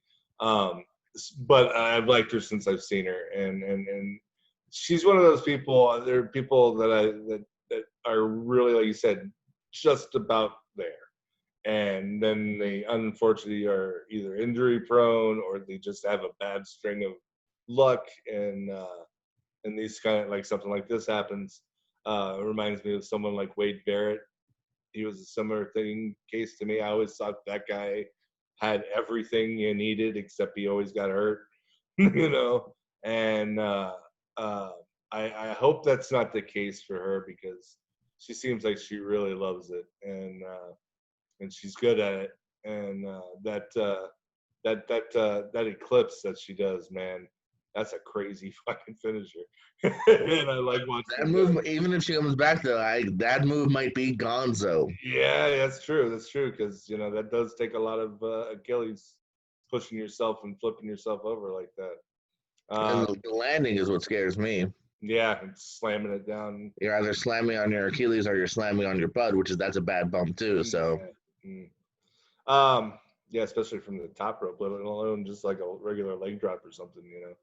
But I've liked her since I've seen her, and she's one of those people. There are people that are really, like you said, just about there. And then they unfortunately are either injury prone or they just have a bad string of luck and these kind of like something like this happens. It reminds me of someone like Wade Barrett. He was a similar case to me. I always thought that guy had everything you needed except he always got hurt, you know. And I hope that's not the case for her because she seems like she really loves it and she's good at it, and that eclipse that she does, man, that's a crazy fucking finisher. And I like watching that move. Even if she comes back, though, that move might be Gonzo. Yeah, that's true. That's true because you know that does take a lot of Achilles pushing yourself and flipping yourself over like that. And the landing is what scares me. Yeah, and slamming it down. You're either slamming on your Achilles or you're slamming on your butt, that's a bad bump too. So. Yeah, especially from the top rope, let alone just like a regular leg drop or something, you know,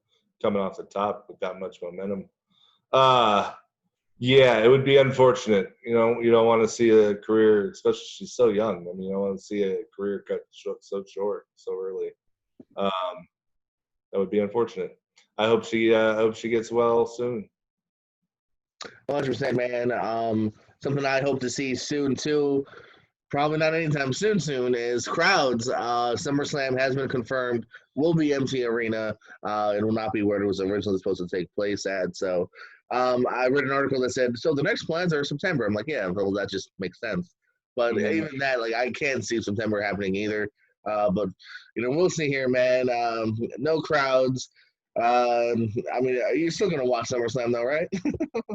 coming off the top with that much momentum. Yeah, it would be unfortunate. You know, you don't want to see a career, especially she's so young. I mean, you don't want to see a career cut so short, so early. That would be unfortunate. I hope she gets well soon. 100%, man. Something I hope to see soon too. Probably not anytime soon is crowds. SummerSlam has been confirmed, will be empty arena. It will not be where it was originally supposed to take place at. So I read an article that said, so the next plans are September. I'm like, yeah, well, that just makes sense. But even that, like, I can't see September happening either. But, you know, we'll see here, man. No crowds. I mean, you're still gonna watch SummerSlam though, right?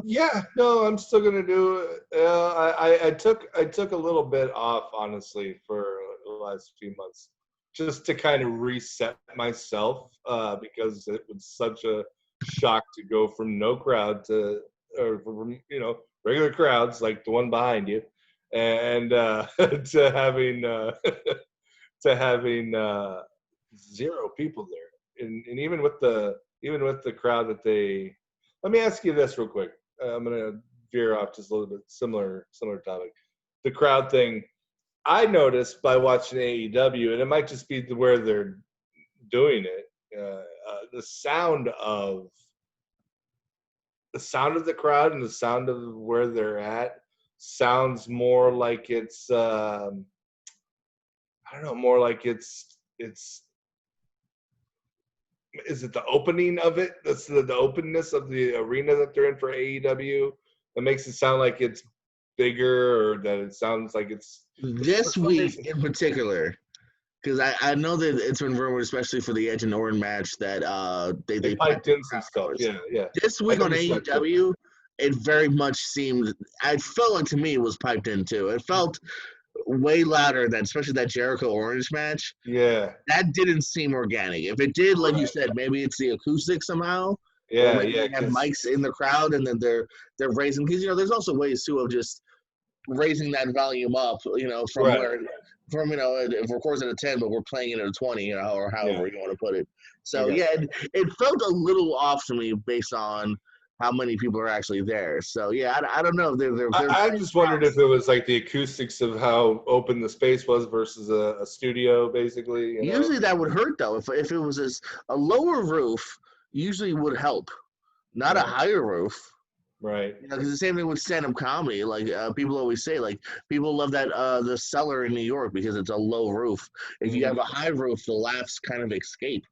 Yeah, no, I'm still gonna do it. I took a little bit off, honestly, for the last few months, just to kind of reset myself, because it was such a shock to go from no crowd to, or from regular crowds like the one behind you, and to having to having zero people there, and even with the crowd that they. Let me ask you this real quick. I'm gonna veer off just a little bit. Similar topic. The crowd thing. I noticed by watching AEW, and it might just be where they're doing it. The sound of the crowd and the sound of where they're at sounds more like it's I don't know, more like it's is it the opening of it? That's the openness of the arena that they're in for AEW that makes it sound like it's bigger, or that it sounds like it's for This some week reason in particular, because I know that it's been rumored, especially for the Edge and Orton match, that they they piped piped in in some crowd stuff. noise. Yeah, yeah. This I week on noticed that too. AEW, it very much seemed. I felt like to me it was piped in too. It felt way louder than, especially that Jericho Orange match. Yeah, That didn't seem organic. If it did, like you right. said, maybe it's the acoustic somehow, or Yeah, maybe yeah. they have Because mics in the crowd and then they're raising. Because there's also ways too of just raising that volume up. From right, where from if we're recording at a 10, but we're playing it at a 20, or yeah. however you want to put it. I So got yeah, you. it felt a little off to me based on how many people are actually there. So yeah, I don't know. They're I playing just wondered crowds. if it was like the acoustics of how open the space was versus a studio, basically. Usually that would hurt though. If it was a lower roof, usually would help, not a Right, higher roof. right. Because the same thing with stand-up comedy. Like people always say, like people love that the cellar in New York because it's a low roof. If you have a high roof, the laughs kind of escape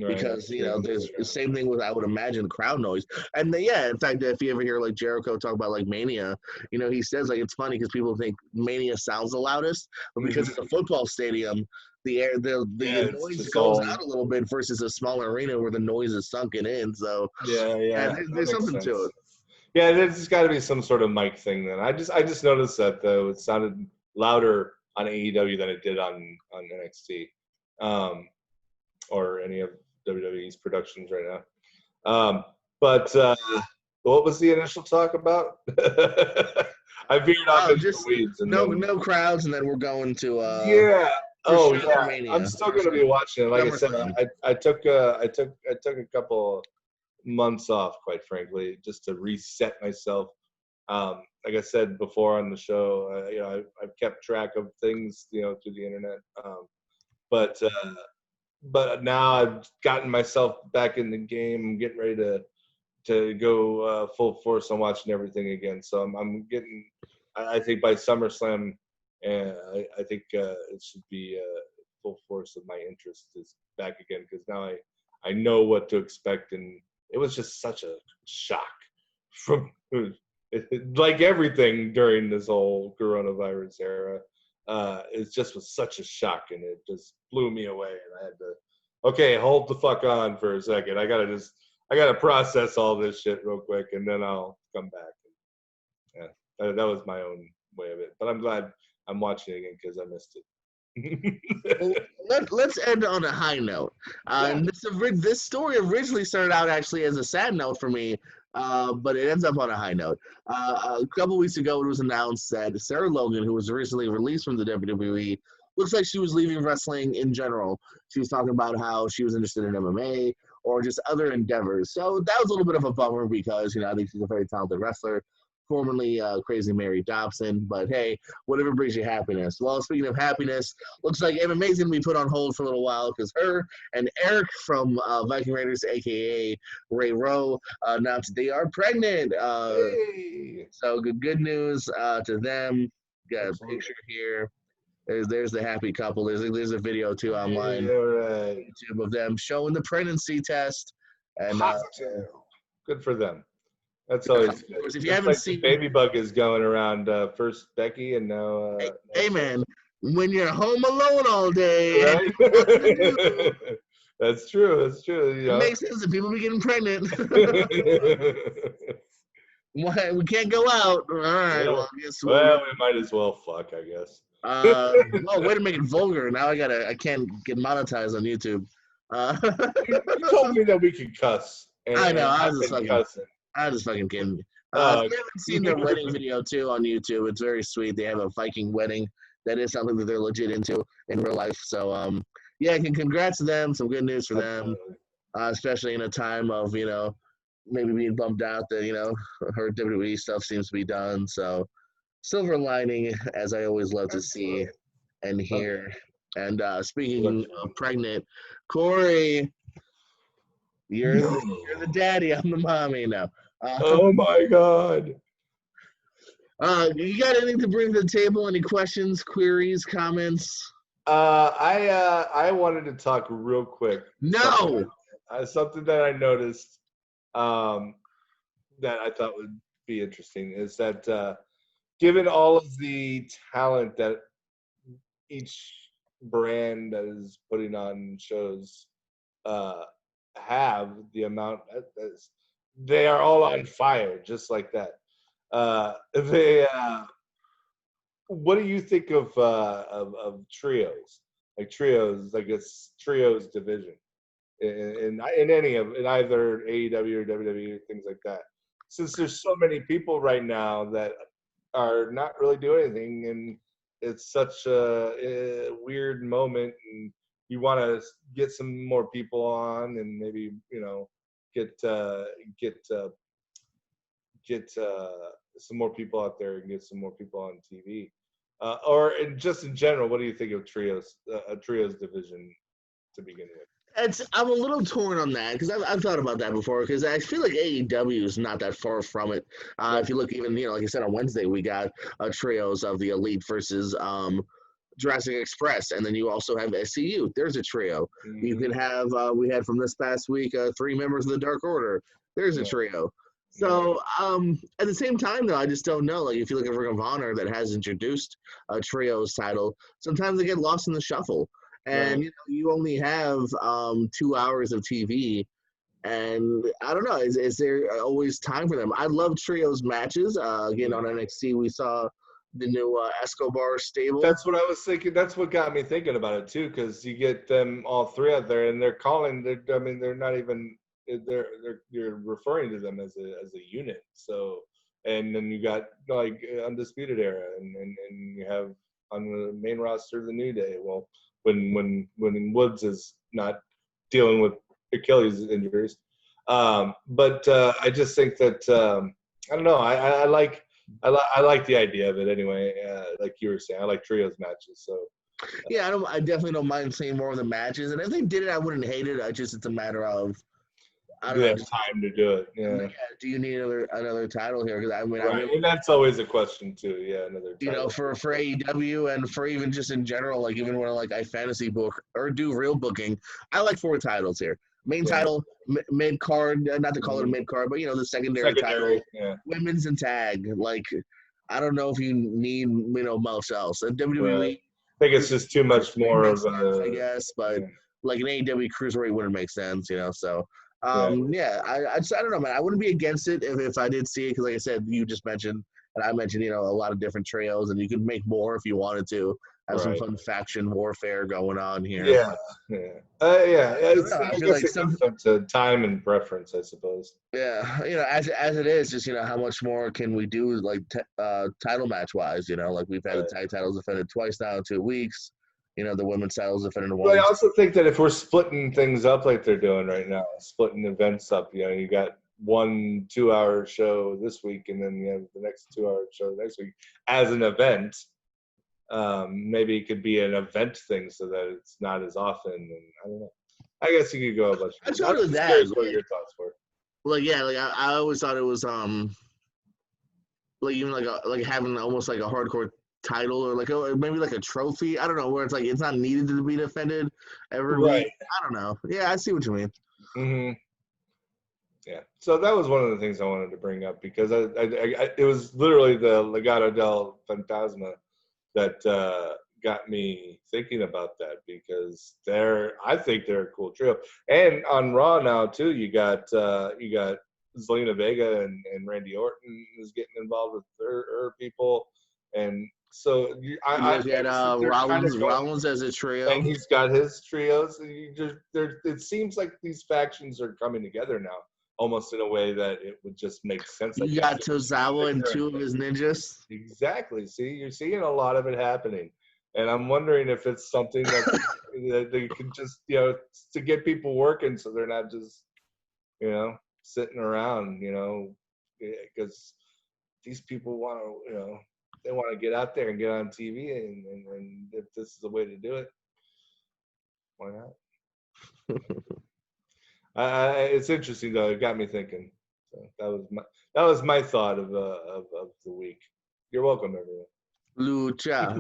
Right, because that's true. That's there's the true. same thing with, I would imagine, crowd noise. And yeah, in fact, if you ever hear like Jericho talk about like Mania, he says like it's funny because people think Mania sounds the loudest, but because it's a football stadium, the Yeah, it's noise just goes all. out a little bit versus a smaller arena where the noise is sunken in. So Yeah, yeah, yeah, that there's makes something to sense. it. Yeah, there's got to be some sort of mic thing then. I just noticed that though it sounded louder on AEW than it did on NXT, um, or any of WWE's productions right now. But what was the initial talk about? I veered off Oh, into the just weeds, and no then no crowds, and then we're going to yeah. for Oh sure yeah, I'm Mania. still Or gonna sorry, be watching it. Like I said, SummerSlam. I took a couple months off, quite frankly, just to reset myself. Like I said before on the show, I've kept track of things, through the internet. But now I've gotten myself back in the game. I'm getting ready to go full force on watching everything again. So I'm getting. I think by SummerSlam, I think it should be full force of my interest is back again, because now I know what to expect, and it was just such a shock from like everything during this whole coronavirus era. It just was such a shock, and it just blew me away, and I had to. Okay, hold the fuck on for a second. I gotta process all this shit real quick, and then I'll come back. Yeah, that was my own way of it. But I'm glad I'm watching it again because I missed Well, it. let's end on a high note. Yeah. And this story originally started out actually as a sad note for me, but it ends up on a high note. A couple weeks ago, it was announced that Sarah Logan, who was recently released from the WWE, looks like she was leaving wrestling in general. She was talking about how she was interested in MMA or just other endeavors. So that was a little bit of a bummer because I think she's a very talented wrestler, formerly Crazy Mary Dobson. But hey, whatever brings you happiness. Well, speaking of happiness, looks like MMA's going to be put on hold for a little while because her and Eric from Viking Raiders, aka Ray Rowe, announced they are pregnant. Hey. So good news to them. Got a Absolutely. picture here. There's the happy couple. There's a video too online Hey, all on right. YouTube of them showing the pregnancy test. And Positive. Good for them. That's of always good. course, if you Just haven't like the seen, baby bug is going around, first Becky and now hey Sarah. man, when you're home alone all day and Right? nothing to do, That's true. That's true. You It know. makes sense that people be getting pregnant. Why we can't go out? All right. Yeah. Well, I guess Well, we might as well fuck, I guess. well, way to make it vulgar. Now I can't get monetized on YouTube. You told me that we could cuss, I know. and I've been cussing. I was just fucking kidding. If you haven't seen their wedding video too on YouTube, it's very sweet. They have a Viking wedding. That is something that they're legit into in real life. So, yeah, congrats to them. Some good news for them, especially in a time of maybe being bummed out that her WWE stuff seems to be done. So, silver lining, as I always love to see and hear. And speaking of pregnant, Corey, you're the daddy. I'm the mommy now. Oh my God. You got anything to bring to the table? Any questions, queries, comments? I wanted to talk real quick. No. Something that I noticed that I thought would be interesting is that given all of the talent that each brand that is putting on shows have, the amount they are all on fire, just like that. What do you think of trios? Like trios, like it's trios division in either AEW or WWE, things like that. Since there's so many people right now that are not really doing anything, and it's such a weird moment, and you want to get some more people on, and maybe get some more people out there and get some more people on TV. Just in general, what do you think of trios, a trios division to begin with? I'm a little torn on that because I've thought about that before because I feel like AEW is not that far from it. If you look even, like I said, on Wednesday, we got trios of the Elite versus Jurassic Express, and then you also have SCU. There's a trio. Mm-hmm. You can have, we had from this past week, 3 members of the Dark Order. There's a trio. So at the same time, though, I just don't know. Like if you look at Ring of Honor that has introduced a trios title, sometimes they get lost in the shuffle. And you only have 2 hours of TV, and I don't know. Is there always time for them? I love trios matches. Again, on NXT, we saw the new Escobar stable. That's what I was thinking. That's what got me thinking about it too, because you get them all 3 out there, and they're calling. They're not even. You're referring to them as a unit. So, and then you got like Undisputed Era, and you have on the main roster the New Day. Well, when Woods is not dealing with Achilles injuries, but I just think that I don't know. I like the idea of it anyway. Like you were saying, I like trios matches. So yeah, I definitely don't mind seeing more of the matches. And if they did it, I wouldn't hate it. It's a matter of I don't know. Time to do it. Yeah. Do you need another title here? Because and that's always a question too. Yeah, another title. For AEW and for even just in general, like even when I fantasy book or do real booking, I like 4 titles here. Main title, mid card, not to call it a mid card, but the secondary title, women's and tag. Like I don't know if you need much else. WWE, I think it's just too much more of I guess, but like an AEW cruiserweight wouldn't make sense, so. I don't know, man. I wouldn't be against it if I did see it because, like I said, you just mentioned, and I mentioned, a lot of different trios, and you could make more if you wanted to have some fun faction warfare going on here. I feel like some to time and preference, I suppose. Yeah, as it is, just how much more can we do, like title match wise? Like we've had the tag titles defended twice now in 2 weeks. The women's titles defended once. But I also think that if we're splitting things up like they're doing right now, splitting events up, you got 1 2-hour show this week, and then you have the next 2-hour show next week as an event. Maybe it could be an event thing so that it's not as often. And I don't know. I guess you could go a bunch. I'm totally that. What are your thoughts were? I always thought it was even like having almost like a hardcore title or maybe like a trophy. I don't know, where it's like it's not needed to be defended every week. I don't know. Yeah, I see what you mean. Mm-hmm. Yeah. So that was one of the things I wanted to bring up because it was literally the Legado del Fantasma that got me thinking about that because I think they're a cool trio. And on Raw now too, you got Zelina Vega and Randy Orton is getting involved with her people, and so I You got they're kind of going, Rollins as a trio. and he's got his trios. It seems like these factions are coming together now, almost in a way that it would just make sense. You got Tozawa and two of his ninjas. Exactly. See, you're seeing a lot of it happening, and I'm wondering if it's something that they could just, to get people working, so they're not just, sitting around, because these people want to, they want to get out there and get on TV, and if this is the way to do it, why not? It's interesting though. It got me thinking. So that was my thought of the week. You're welcome, everyone. Lucha.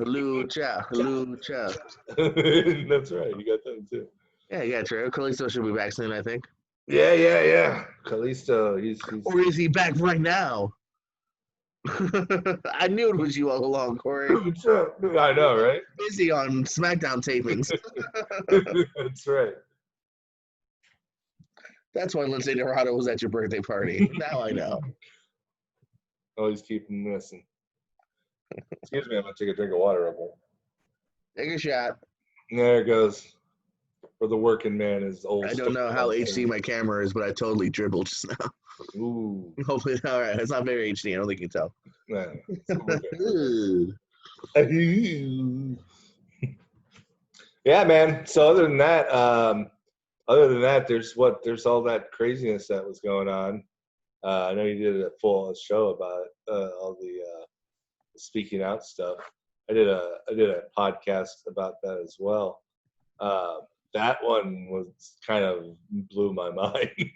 That's right. You got that too. Yeah, true. Kalisto should be back soon, I think. Yeah. Kalisto, he's or is he back right now? I knew it was you all along, Corey. I know, right? Busy on SmackDown tapings. That's right. That's why Lindsay Dorado was at your birthday party. Now I know. Always keep him missing. Excuse me, I'm gonna take a drink of water real quick. Take a shot. There it goes. For the working man is old. I don't know how HD my camera is, but I totally dribbled just now. Ooh. Hopefully, all right. It's not very HD. I don't think you can tell. Yeah, man. So other than that, there's all that craziness that was going on. I know you did a full show about all the speaking out stuff. I did a podcast about that as well. That one was kind of blew my mind,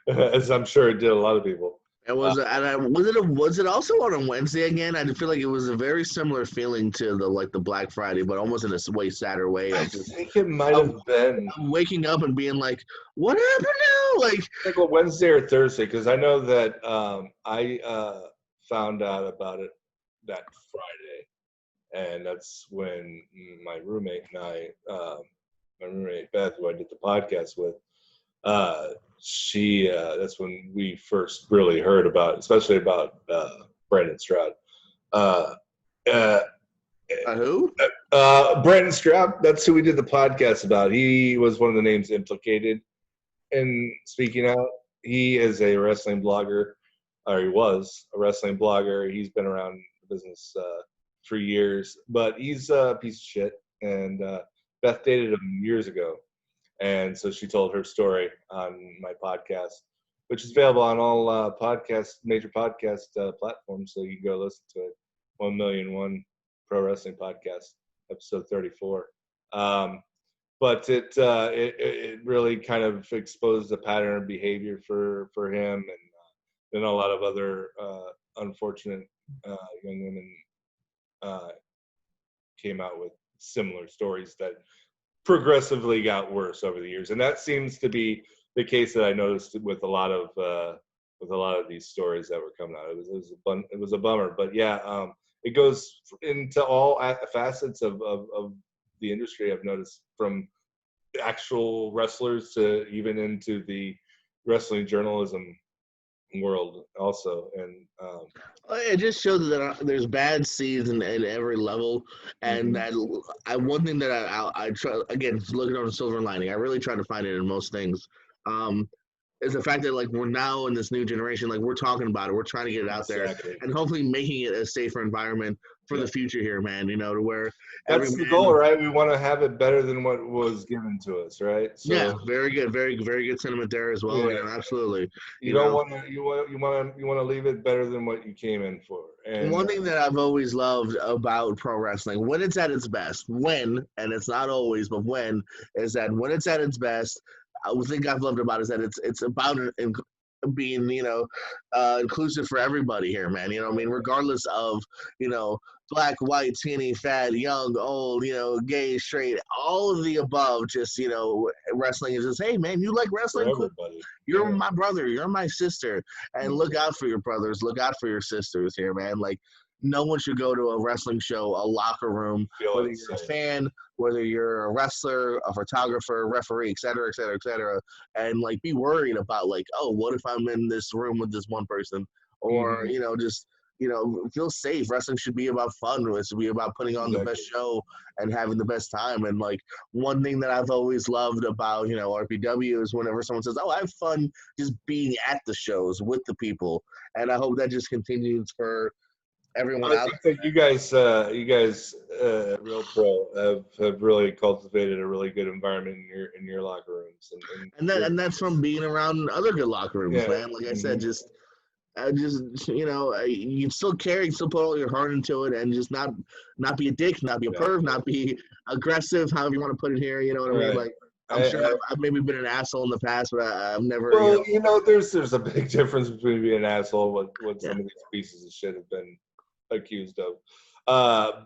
as I'm sure it did a lot of people. And was it also on a Wednesday again? I feel like it was a very similar feeling to the Black Friday, but almost in a way sadder way. I think it might have been waking up and being like, "What happened now?" Like a Wednesday or Thursday, because I know that I found out about it that Friday, and that's when my roommate and I, my roommate Beth, who I did the podcast with, that's when we first really heard about, especially about Brandon Stroud. Who? Brandon Stroud. That's who we did the podcast about. He was one of the names implicated in speaking out. He is a wrestling blogger, or he was a wrestling blogger. He's been around the business for years, but he's a piece of shit. And Beth dated him years ago. And so she told her story on my podcast, which is available on all major podcast platforms. So you can go listen to it. 1,000,001 Pro Wrestling Podcast, episode 34. But it really kind of exposed a pattern of behavior for him, and then a lot of other unfortunate young women came out with similar stories that progressively got worse over the years, and that seems to be the case that I noticed with a lot of these stories that were coming out. It was a bummer, but yeah, it goes into all facets of the industry. I've noticed, from actual wrestlers to even into the wrestling journalism world also, and it just shows that there's bad seeds in every level, and that one thing that I try, again, looking on the silver lining, I really try to find it in most things, is the fact that we're now in this new generation, we're talking about it, we're trying to get it out there, and hopefully making it a safer environment for the future here, man. To where that's the goal, right? We want to have it better than what was given to us, right? So, yeah, very good, very good sentiment there as well. Yeah, absolutely. You want to leave it better than what you came in for. And one thing that I've always loved about pro wrestling, when it's at its best, and it's not always, but when it's at its best. The thing I've loved about it is that it's about being inclusive for everybody here, man. Regardless of black, white, skinny, fat, young, old, gay, straight, all of the above. Just wrestling is just, hey man, you like wrestling? Cool. You're my brother, you're my sister, and look out for your brothers, look out for your sisters here, man. no one should go to a wrestling show, a locker room, whether you're a fan, whether you're a wrestler, a photographer, referee, et cetera, et cetera, et cetera, and like be worried about like, oh, what if I'm in this room with this one person, or just feel safe. Wrestling should be about fun. It should be about putting on the best show and having the best time. And like one thing that I've always loved about RPW is whenever someone says, "Oh, I have fun just being at the shows with the people," and I hope that just continues for everyone out there. You guys, Real Pro have really cultivated a really good environment in your locker rooms, and that's from being around other good locker rooms, man. Like I said, you still care, you still put all your heart into it, and just not be a dick, not be a perv, not be aggressive, however you want to put it here. You know what I mean? Like I'm sure I've maybe been an asshole in the past, but I've never. Well, there's a big difference between being an asshole, what some of these pieces of shit have been accused of.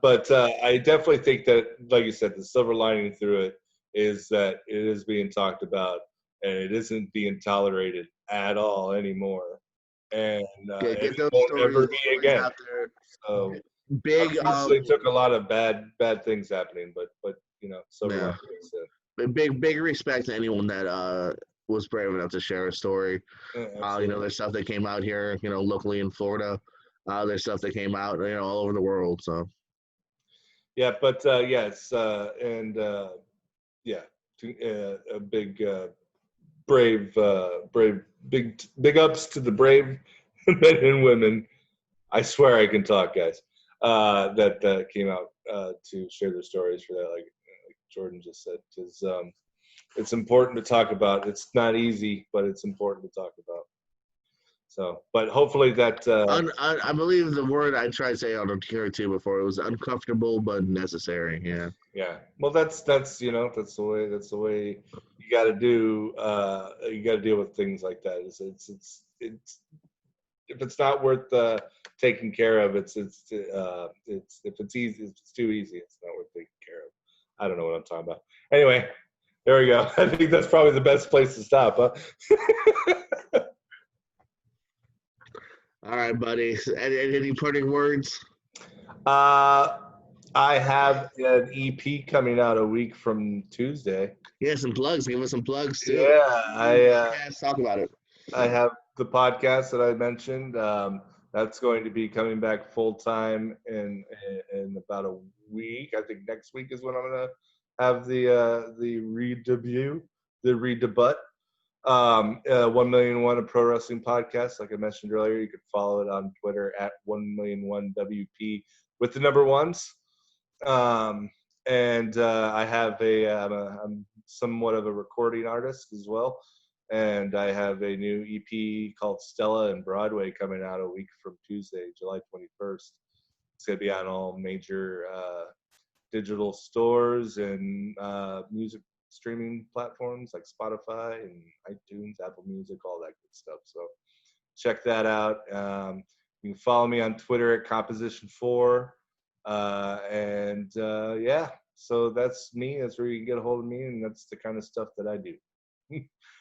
But I definitely think that, like you said, the silver lining through it is that it is being talked about and it isn't being tolerated at all anymore. And it won't ever be again. Out there. So big. It took a lot of bad things happening, but silver lining. Big respect to anyone that was brave enough to share a story. There's stuff that came out here, locally in Florida. There's stuff that came out, all over the world. So, yeah, but yes, and a big, brave, big ups to the brave men and women. I swear I can talk, guys. That came out to share their stories for that, like Jordan just said, because it's important to talk about. It's not easy, but it's important to talk about. So, but hopefully that. I believe the word I tried to say on here too before, it was uncomfortable but necessary. Yeah. Yeah. Well, that's the way you got to do. You got to deal with things like that. It's if it's not worth taking care of, if it's easy, if it's too easy, it's not worth taking care of. I don't know what I'm talking about. Anyway, there we go. I think that's probably the best place to stop, huh? All right, buddy. Any parting words? I have an EP coming out a week from Tuesday. Yeah, some plugs. Give us some plugs too. Yeah, talk about it. I have the podcast that I mentioned. That's going to be coming back full time in about a week. I think next week is when I'm gonna have the redebut. 1,000,001, a pro wrestling podcast. Like I mentioned earlier, you could follow it on Twitter at 1,000,001WP with the number ones. And I have I'm somewhat of a recording artist as well. And I have a new EP called Stella and Broadway coming out a week from Tuesday, July 21st. It's going to be on all major digital stores and music streaming platforms like Spotify and iTunes, Apple Music, all that good stuff. So check that out. You can follow me on Twitter at Composition4. So that's me. That's where you can get a hold of me, and that's the kind of stuff that I do.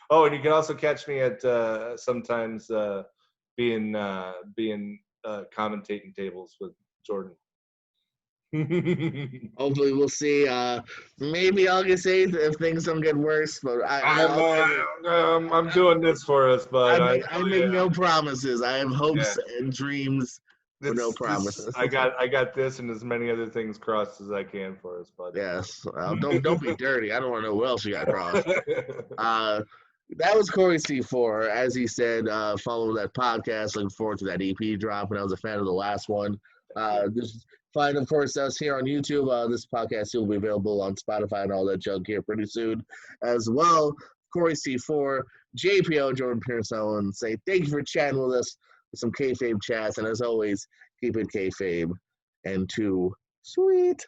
Oh, and you can also catch me at sometimes being commentating tables with Jordan. Hopefully we'll see. Maybe August 8th if things don't get worse. But I'm doing this for us, but I make no promises. I have hopes and dreams. No promises. I got this and as many other things crossed as I can for us, bud. Yes. Don't be dirty. I don't want to know what else you got crossed. That was Corey C4. As he said, follow that podcast. Looking forward to that EP drop. And I was a fan of the last one. Just find, of course, us here on YouTube. This podcast will be available on Spotify and all that junk here pretty soon as well. Corey C4, JPO, Jordan Pearson, and say thank you for chatting with us with some Kayfabe chats. And as always, keep it Kayfabe and too sweet.